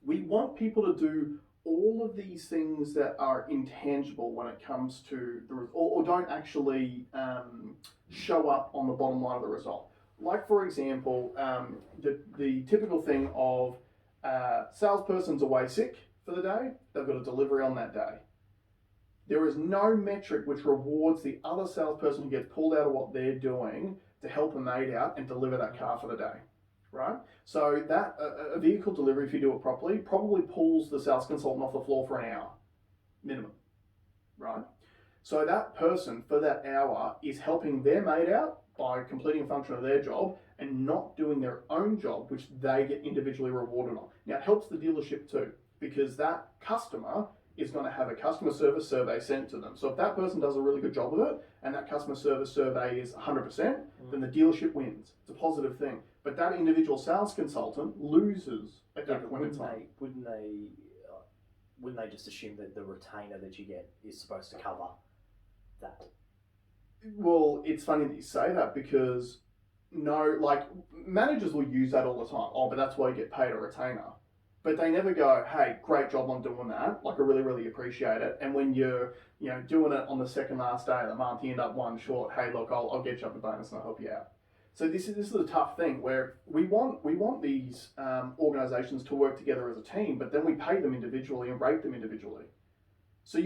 S1: we want people to do all of these things that are intangible when it comes to or don't actually show up on the bottom line of the result. Like, for example, the typical thing of salesperson's away sick for the day, they've got a delivery on that day. There is no metric which rewards the other salesperson who gets pulled out of what they're doing to help a mate out and deliver that car for the day, right? So that a vehicle delivery, if you do it properly, probably pulls the sales consultant off the floor for an hour, minimum, right? So that person for that hour is helping their mate out by completing a function of their job and not doing their own job, which they get individually rewarded on. Now, it helps the dealership too, because that customer is going to have a customer service survey sent to them. So if that person does a really good job of it and that customer service survey is 100%, then the dealership wins. It's a positive thing. But that individual sales consultant loses at that point in time.
S2: Wouldn't they just assume that the retainer that you get is supposed to cover that?
S1: Well, it's funny that you say that because managers will use that all the time. Oh, but that's why you get paid a retainer. But they never go, hey, great job on doing that. Like, I really, really appreciate it. And when you're, doing it on the second last day of the month, you end up one short. Hey, look, I'll get you up a bonus and I'll help you out. So this is a tough thing where we want these organisations to work together as a team, but then we pay them individually and rate them individually. So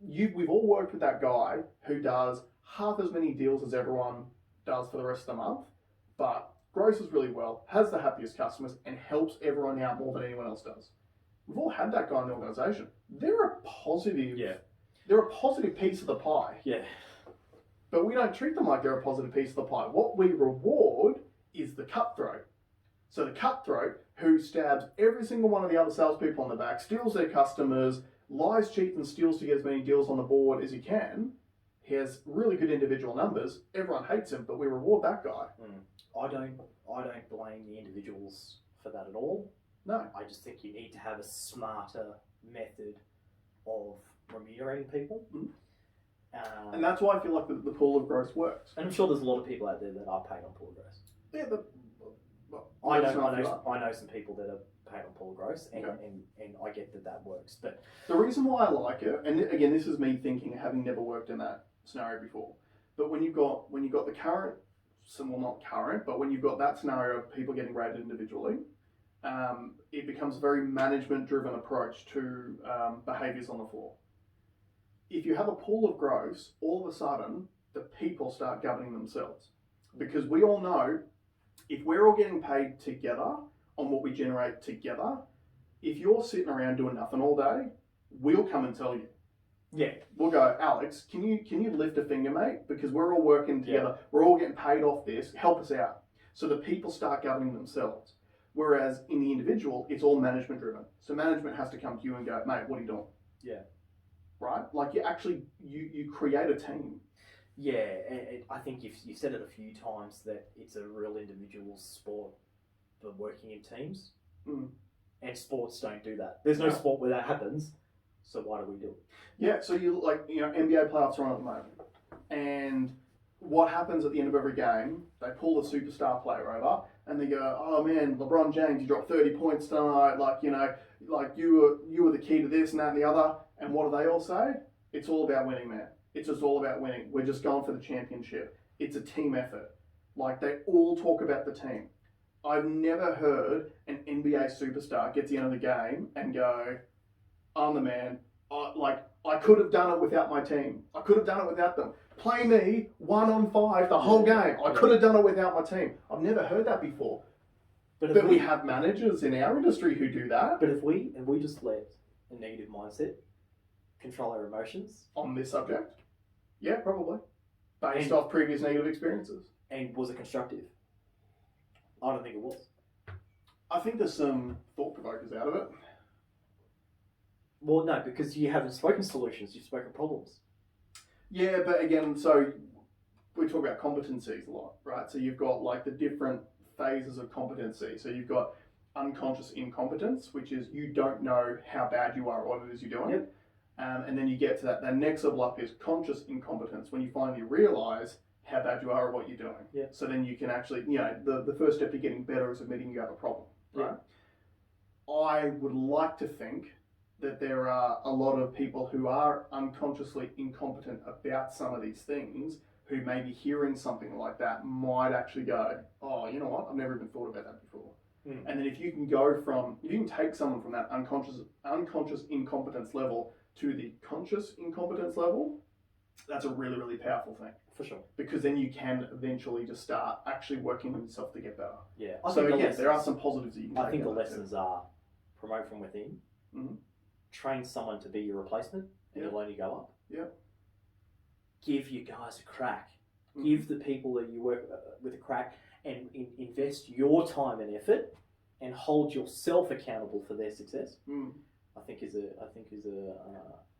S1: we've all worked with that guy who does half as many deals as everyone does for the rest of the month, but grosses really well, has the happiest customers, and helps everyone out more than anyone else does. We've all had that guy in the organisation. They're a positive.
S2: Yeah.
S1: They're a positive piece of the pie.
S2: Yeah.
S1: But we don't treat them like they're a positive piece of the pie. What we reward is the cutthroat. So the cutthroat who stabs every single one of the other salespeople on the back, steals their customers, lies, cheats, and steals to get as many deals on the board as he can. He has really good individual numbers. Everyone hates him, but we reward that guy.
S2: I don't blame the individuals for that at all.
S1: No.
S2: I just think you need to have a smarter method of remunerating people.
S1: And that's why I feel like the pool of gross works.
S2: And I'm sure there's a lot of people out there that are paid on pool of gross.
S1: Yeah,
S2: I know some people that are paid on pool of gross, and I get that works. But
S1: the reason why I like it, and again, this is me thinking, having never worked in that scenario before, but when you've got the current, well, not current, but when you've got that scenario of people getting rated individually, it becomes a very management-driven approach to behaviours on the floor. If you have a pool of gross, all of a sudden, the people start governing themselves. Because we all know, if we're all getting paid together on what we generate together, if you're sitting around doing nothing all day, we'll come and tell you.
S2: Yeah.
S1: We'll go, Alex, can you lift a finger, mate? Because we're all working together. Yeah. We're all getting paid off this. Help us out. So the people start governing themselves. Whereas in the individual, it's all management driven. So management has to come to you and go, mate, what are you doing?
S2: Yeah.
S1: Right? Like you create a team.
S2: Yeah, I think you've said it a few times that it's a real individual sport for working in teams. And sports don't do that. There's no sport where that happens. So why do we do it?
S1: Yeah, so NBA playoffs are on at the moment. And what happens at the end of every game, they pull the superstar player over and they go, oh man, LeBron James, you dropped 30 points tonight. like you were the key to this and that and the other. And what do they all say? It's all about winning, man. It's just all about winning. We're just going for the championship. It's a team effort. Like, they all talk about the team. I've never heard an NBA superstar get to the end of the game and go, I'm the man. I could have done it without my team. I could have done it without them. Play me 1-on-5 the whole game. I could have done it without my team. I've never heard that before. But we have managers in our industry who do that.
S2: But if we just let a negative mindset control our emotions
S1: on this subject, yeah, probably. Based off previous negative experiences.
S2: And was it constructive? I don't think it was.
S1: I think there's some thought provokers out of it.
S2: Well, no, because you haven't spoken solutions, you've spoken problems.
S1: Yeah, but again, so we talk about competencies a lot, right? So you've got like the different phases of competency. So you've got unconscious incompetence, which is you don't know how bad you are or what it is you're doing.
S2: Yep.
S1: And then you get to that next level up is conscious incompetence, when you finally realise how bad you are at what you're doing.
S2: Yeah.
S1: So then you can actually, the first step to getting better is admitting you have a problem, right? Yeah. I would like to think that there are a lot of people who are unconsciously incompetent about some of these things who maybe hearing something like that might actually go, oh, you know what, I've never even thought about that before. And then if you can take someone from that unconscious incompetence level to the conscious incompetence level, that's a really, really powerful thing.
S2: For sure.
S1: Because then you can eventually just start actually working on yourself to get better.
S2: Yeah.
S1: So again, there are some positives that you can take.
S2: I think the lessons are promote from within, train someone to be your replacement, and you'll only go up.
S1: Yeah.
S2: Give you guys a crack. Give the people that you work with a crack, and invest your time and effort, and hold yourself accountable for their success. I think is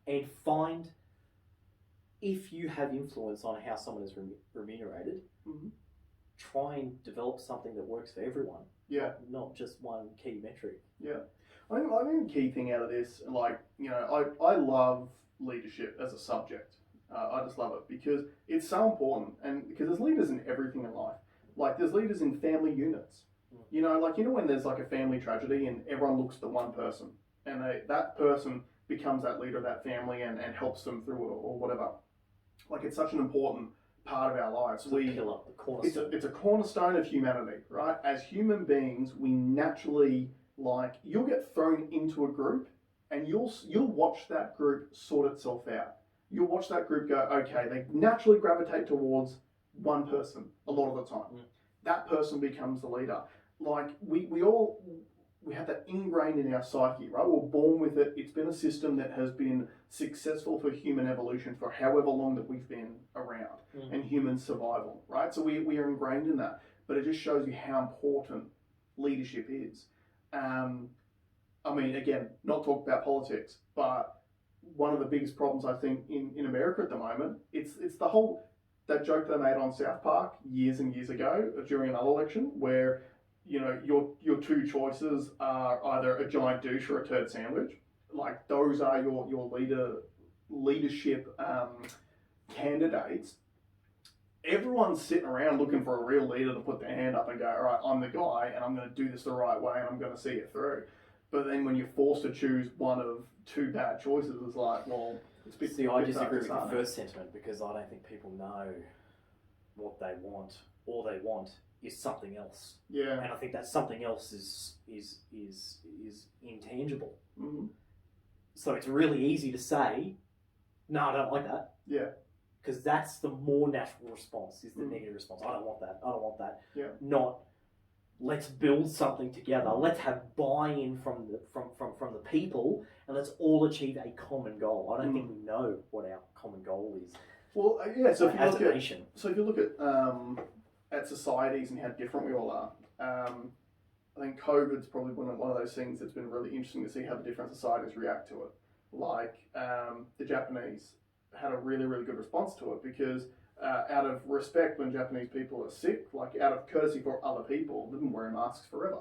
S2: and find, if you have influence on how someone is remunerated, try and develop something that works for everyone.
S1: Yeah.
S2: Not just one key metric.
S1: Yeah. I think the key thing out of this, I love leadership as a subject. I just love it because it's so important, and because there's leaders in everything in life. Like, there's leaders in family units. When there's like a family tragedy and everyone looks at the one person, and that person becomes that leader of that family and helps them through it or whatever. Like, it's such an important part of our lives. It's a cornerstone of humanity, right? As human beings, we naturally, you'll get thrown into a group and you'll watch that group sort itself out. You'll watch that group go, okay, they naturally gravitate towards one person a lot of the time. That person becomes the leader. Like, we have that ingrained in our psyche, right? We're born with it. It's been a system that has been successful for human evolution for however long that we've been around, and human survival, right? So we are ingrained in that. But it just shows you how important leadership is. Again, not talk about politics, but one of the biggest problems I think in America at the moment, it's that joke they made on South Park years and years ago during another election where, your two choices are either a giant douche or a turd sandwich. Like, those are your leadership candidates. Everyone's sitting around looking for a real leader to put their hand up and go, all right, I'm the guy and I'm going to do this the right way and I'm going to see it through. But then when you're forced to choose one of two bad choices, it's like, well, it's a bit.
S2: See, I disagree with your first sentiment because I don't think people know what they want. All they want is something else.
S1: Yeah.
S2: And I think that something else is intangible. So it's really easy to say, no, I don't like that.
S1: Yeah.
S2: Because that's the more natural response, is the negative response. I don't want that. I don't want that.
S1: Yeah.
S2: Not, let's build something together. Let's have buy-in from the people, and let's all achieve a common goal. I don't think we know what our common goal is.
S1: Well, yeah. So
S2: as a nation.
S1: So if you look at societies and how different we all are, I think COVID's probably one of those things that's been really interesting to see how the different societies react to it. Like the Japanese had a really, really good response to it because out of respect when Japanese people are sick, like out of courtesy for other people, they've been wearing masks forever,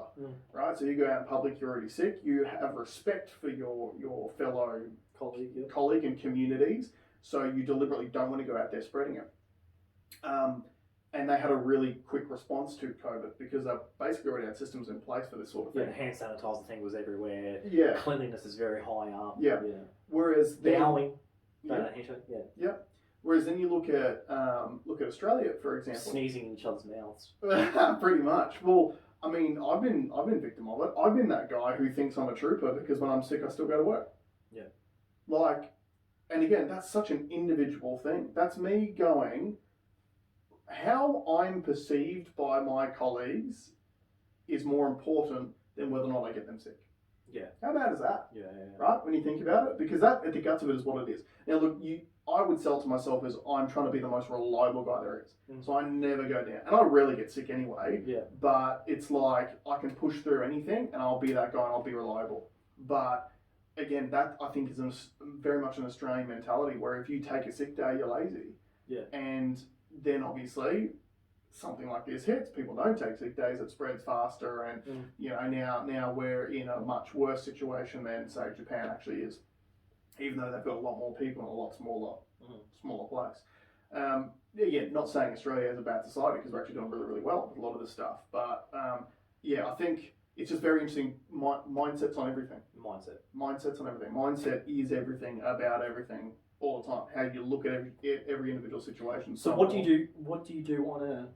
S1: right? So you go out in public, you're already sick, you have respect for your fellow colleague and communities, so you deliberately don't want to go out there spreading it. And they had a really quick response to COVID because they basically already had systems in place for this sort of
S2: Yeah,
S1: thing.
S2: the hand sanitizer thing was everywhere.
S1: Yeah.
S2: Cleanliness is very high up.
S1: Yeah. Whereas
S2: bowing,
S1: yeah. Whereas then you look at Australia, for example.
S2: Sneezing in each other's mouths.
S1: Pretty much. Well, I mean, I've been victim of it. I've been that guy who thinks I'm a trooper because when I'm sick, I still go to work.
S2: Yeah.
S1: Like, and again, that's such an individual thing. That's me going, how I'm perceived by my colleagues is more important than whether or not I get them sick.
S2: Yeah.
S1: How bad is that?
S2: Yeah.
S1: Right? When you think about it, because that at the guts of it is what it is. Now, look, I would sell to myself as I'm trying to be the most reliable guy there is. So I never go down. And I rarely get sick anyway.
S2: Yeah.
S1: But it's like I can push through anything and I'll be that guy and I'll be reliable. But again, that I think is very much an Australian mentality where if you take a sick day, you're lazy.
S2: Yeah.
S1: And then obviously something like this hits. People don't take sick days. It spreads faster. And, you know, now we're in a much worse situation than, say, Japan actually is. Even though they've got a lot more people and a lot smaller place. Again, not saying Australia is a bad society because we're actually doing really, really well with a lot of this stuff. But yeah, I think it's just very interesting. Mindsets on everything. Mindsets on everything. Mindset is everything about everything all the time. How you look at every individual situation.
S2: So what do you do? What do you do on a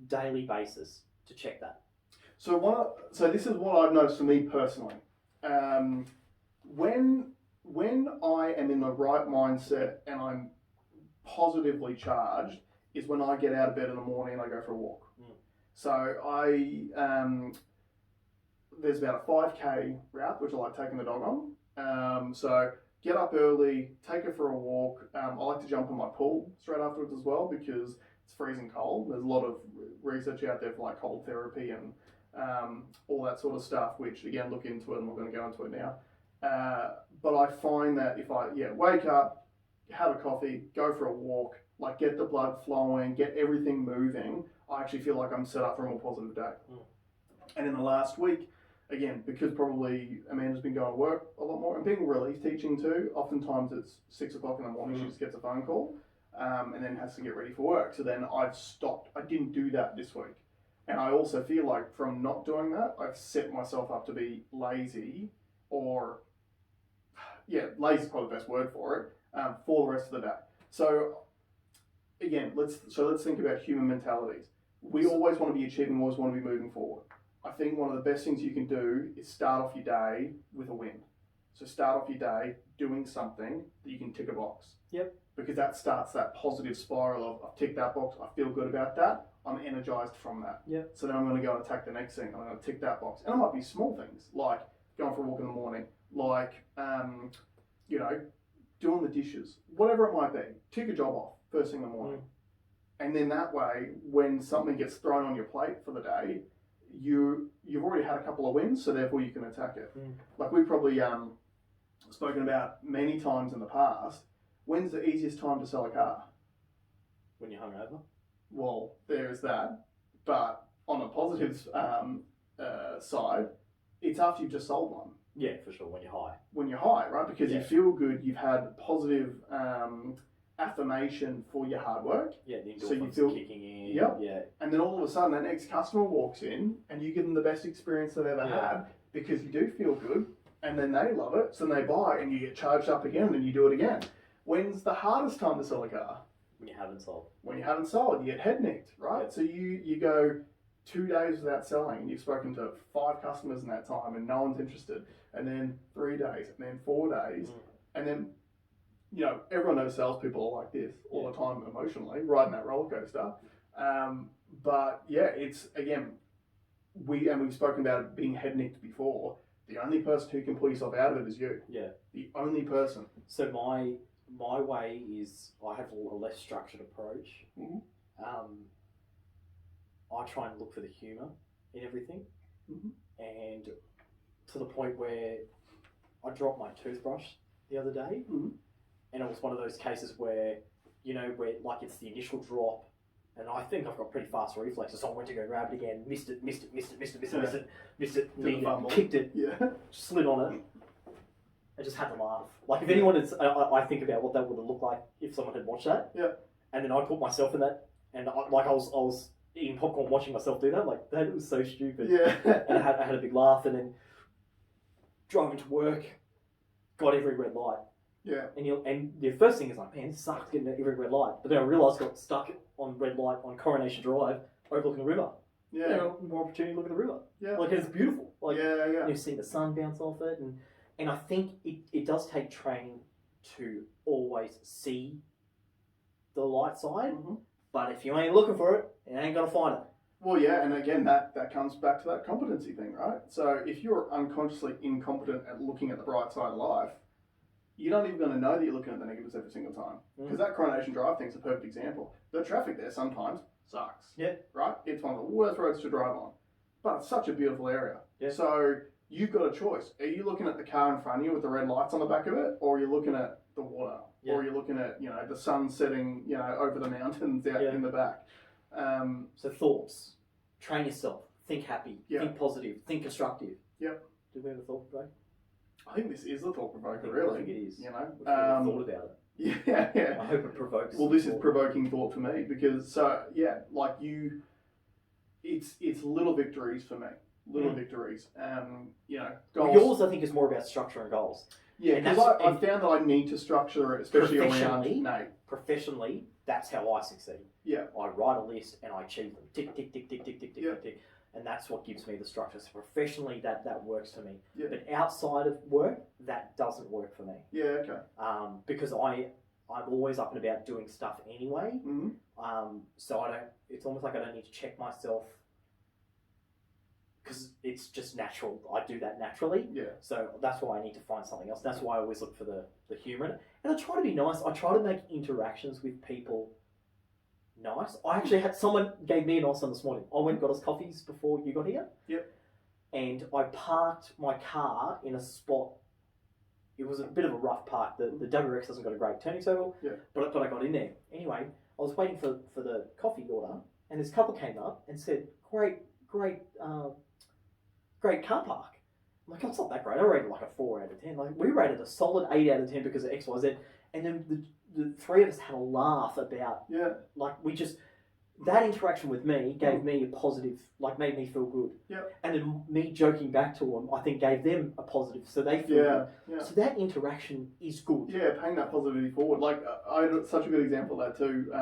S2: daily basis to check that?
S1: So this is what I've noticed for me personally. When I am in the right mindset and I'm positively charged is when I get out of bed in the morning and I go for a walk. So there's about a 5K route which I like taking the dog on. So get up early, take her for a walk. I like to jump in my pool straight afterwards as well because it's freezing cold. There's a lot of research out there for like cold therapy and all that sort of stuff, which again, look into it and we're going to go into it now. But I find that if I wake up, have a coffee, go for a walk, like get the blood flowing, get everything moving, I actually feel like I'm set up for a more positive day. And in the last week, again, because probably Amanda's been going to work a lot more and being relief teaching too, oftentimes it's 6 o'clock in the morning, she just gets a phone call and then has to get ready for work. So then I've stopped. I didn't do that this week. And I also feel like from not doing that, I've set myself up to be lazy or lazy is probably the best word for it, for the rest of the day. So again, let's think about human mentalities. We always want to be achieving, always want to be moving forward. I think one of the best things you can do is start off your day with a win. So start off your day doing something that you can tick a box.
S2: Yep.
S1: Because that starts that positive spiral of I've ticked that box, I feel good about that, I'm energized from that.
S2: Yep.
S1: So then I'm going to go and attack the next thing. I'm going to tick that box. And it might be small things like going for a walk in the morning, like, doing the dishes, whatever it might be. Tick a job off first thing in the morning. And then that way, when something gets thrown on your plate for the day, you've already had a couple of wins, so therefore you can attack it. Like we've probably spoken about many times in the past, when's the easiest time to sell a car?
S2: When you're hungover?
S1: Well, there is that. But on a positive side, it's after you've just sold one.
S2: Yeah, for sure, when you're high. When you're
S1: high, right? Because you feel good, you've had positive affirmation for your hard work.
S2: Yeah, the endorphins are kicking in.
S1: Yep. Yeah. And then all of a sudden that next customer walks in and you give them the best experience they've ever had because you do feel good and then they love it, so then they buy and you get charged up again and then you do it again. When's the hardest time to sell a car?
S2: When you haven't sold.
S1: When you haven't sold, you get head nicked, right?
S2: Yep.
S1: So you go 2 days without selling and you've spoken to 5 customers in that time and no one's interested, and then 3 days and then 4 days and then everyone knows salespeople are like this all the time emotionally, riding that roller coaster. But it's again, we've spoken about it being head nicked before. The only person who can pull yourself out of it is you. Yeah. The only person.
S2: So my way is I have a less structured approach. I try and look for the humour in everything, and to the point where I dropped my toothbrush the other day. And it was one of those cases where, where like it's the initial drop, and I think I've got pretty fast reflexes, so I went to go grab it again, missed it, kicked it, slid on it, and just had to laugh. Like if anyone is, I think about what that would have looked like if someone had watched that, and then I put myself in that And I was eating popcorn, watching myself do that. Like, that was so stupid.
S1: Yeah.
S2: And I had a big laugh, and then driving to work, got every red light.
S1: Yeah.
S2: And the first thing is like, man, this sucks getting every red light. But then I realised I got stuck on red light on Coronation Drive, overlooking the river.
S1: Yeah.
S2: You know, more opportunity to look at the river.
S1: Yeah.
S2: Like, it's beautiful. Like,
S1: yeah.
S2: you see the sun bounce off it, and I think it does take training to always see the light side.
S1: Mm-hmm.
S2: But if you ain't looking for it, you ain't gonna find it.
S1: Well, yeah, and again, that comes back to that competency thing, right? So if you're unconsciously incompetent at looking at the bright side of life, you're not even going to know that you're looking at the negatives every single time. Because that Coronation Drive thing's a perfect example. The traffic there sometimes sucks.
S2: Yeah.
S1: Right? It's one of the worst roads to drive on. But it's such a beautiful area.
S2: Yeah.
S1: So you've got a choice. Are you looking at the car in front of you with the red lights on the back of it? Or are you looking at the water?
S2: Yeah.
S1: Or are you looking at, the sun setting, over the mountains out in the back?
S2: So thoughts. Train yourself. Think happy.
S1: Yeah.
S2: Think positive. Think constructive.
S1: Yep.
S2: Did we have a thought, Greg?
S1: I think this is the thought provoker,
S2: I
S1: really.
S2: think it is.
S1: We've
S2: thought about it.
S1: Yeah.
S2: I hope it provokes.
S1: Well, this is provoking thought for me because, it's little victories for me. Little victories. Goals.
S2: Well, yours, I think, is more about structure and goals.
S1: Yeah, because I found that I need to structure it, especially around Nate.
S2: Professionally, that's how I succeed.
S1: Yeah.
S2: I write a list and I achieve them. Tick, tick, tick, tick, tick, tick, tick, tick, tick. And that's what gives me the structure. So professionally, that works for me.
S1: Yeah.
S2: But outside of work, that doesn't work for me.
S1: Yeah, okay.
S2: Because I'm always up and about doing stuff anyway.
S1: Mm-hmm.
S2: So it's almost like I don't need to check myself because it's just natural. I do that naturally.
S1: Yeah.
S2: So that's why I need to find something else. That's why I always look for the humour in it. And I try to be nice. I try to make interactions with people nice. I actually had someone gave me an awesome this morning. I went and got us coffees before you got here.
S1: Yep.
S2: And I parked my car in a spot. It was a bit of a rough park. The WRX hasn't got a great turning circle.
S1: Yeah.
S2: But I got in there. Anyway, I was waiting for the coffee order, and this couple came up and said, great car park. I'm like, oh, it's not that great. I rated like a 4 out of 10. Like, we rated a solid 8 out of 10 because of X, Y, Z. And then the three of us had a laugh about, like, that interaction with me gave me a positive, like, made me feel good.
S1: Yeah.
S2: And then me joking back to them, I think gave them a positive, so they feel good.
S1: Yeah.
S2: So that interaction is good.
S1: Yeah, paying that positivity forward. Like, I had such a good example of that too.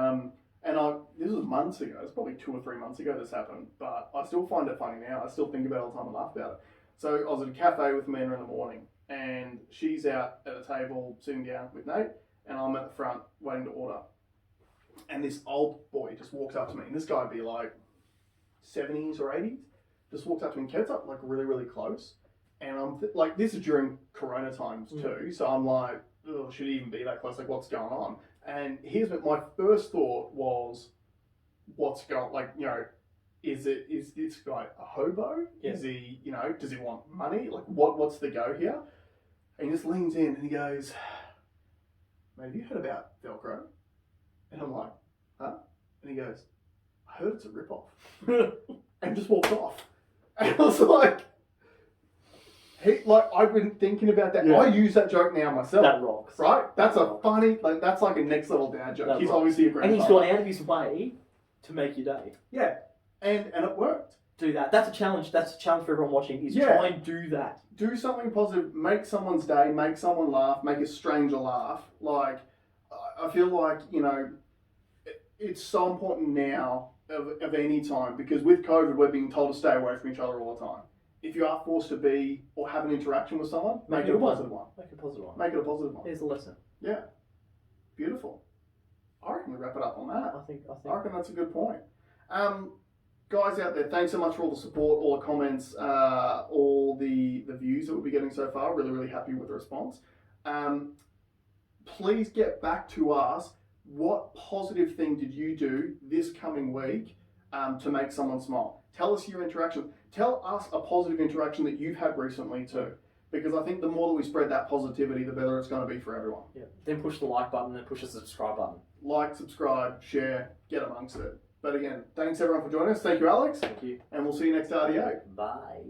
S1: This was months ago. It's probably 2 or 3 months ago this happened, but I still find it funny now. I still think about it all the time and laugh about it. So I was at a cafe with Amanda in the morning, and she's out at a table sitting down with Nate, and I'm at the front waiting to order. And this old boy just walks up to me, and this guy would be like 70s or 80s, just walks up to me and gets up like really, really close. And I'm like, this is during Corona times too, so I'm like, oh, should he even be that close? Like, what's going on? And here's what my first thought was, what's going, like, is this guy a hobo?
S2: Yeah.
S1: Is he, does he want money? Like, what's the go here? And he just leans in and he goes, mate, have you heard about Velcro? And I'm like, huh? And he goes, I heard it's a ripoff. And just walked off. And I was like, I've been thinking about that. Yeah. I use that joke now myself.
S2: That rocks.
S1: Right? That's funny, that's like a next level dad joke. He's obviously a great
S2: And he's gone out of his way to make your day.
S1: Yeah. And it worked.
S2: Do that. That's a challenge. That's a challenge for everyone watching. Try and do that.
S1: Do something positive. Make someone's day. Make someone laugh. Make a stranger laugh. Like, I feel like, it's so important now of any time, because with COVID, we're being told to stay away from each other all the time. If you are forced to be or have an interaction with someone, make it a positive one.
S2: Make it a positive one.
S1: Make it a positive one.
S2: Here's a lesson.
S1: Yeah. Beautiful. I reckon we wrap it up on that. I reckon that's a good point. Guys out there, thanks so much for all the support, all the comments, all the views that we'll be getting so far. Really, really happy with the response. Please get back to us. What positive thing did you do this coming week to make someone smile? Tell us your interaction. Tell us a positive interaction that you've had recently too. Because I think the more that we spread that positivity, the better it's going to be for everyone.
S2: Yeah. Then push the like button, then push the subscribe button.
S1: Like, subscribe, share, get amongst it. But again, thanks everyone for joining us. Thank you, Alex.
S2: Thank you.
S1: And we'll see you next RDO.
S2: Bye.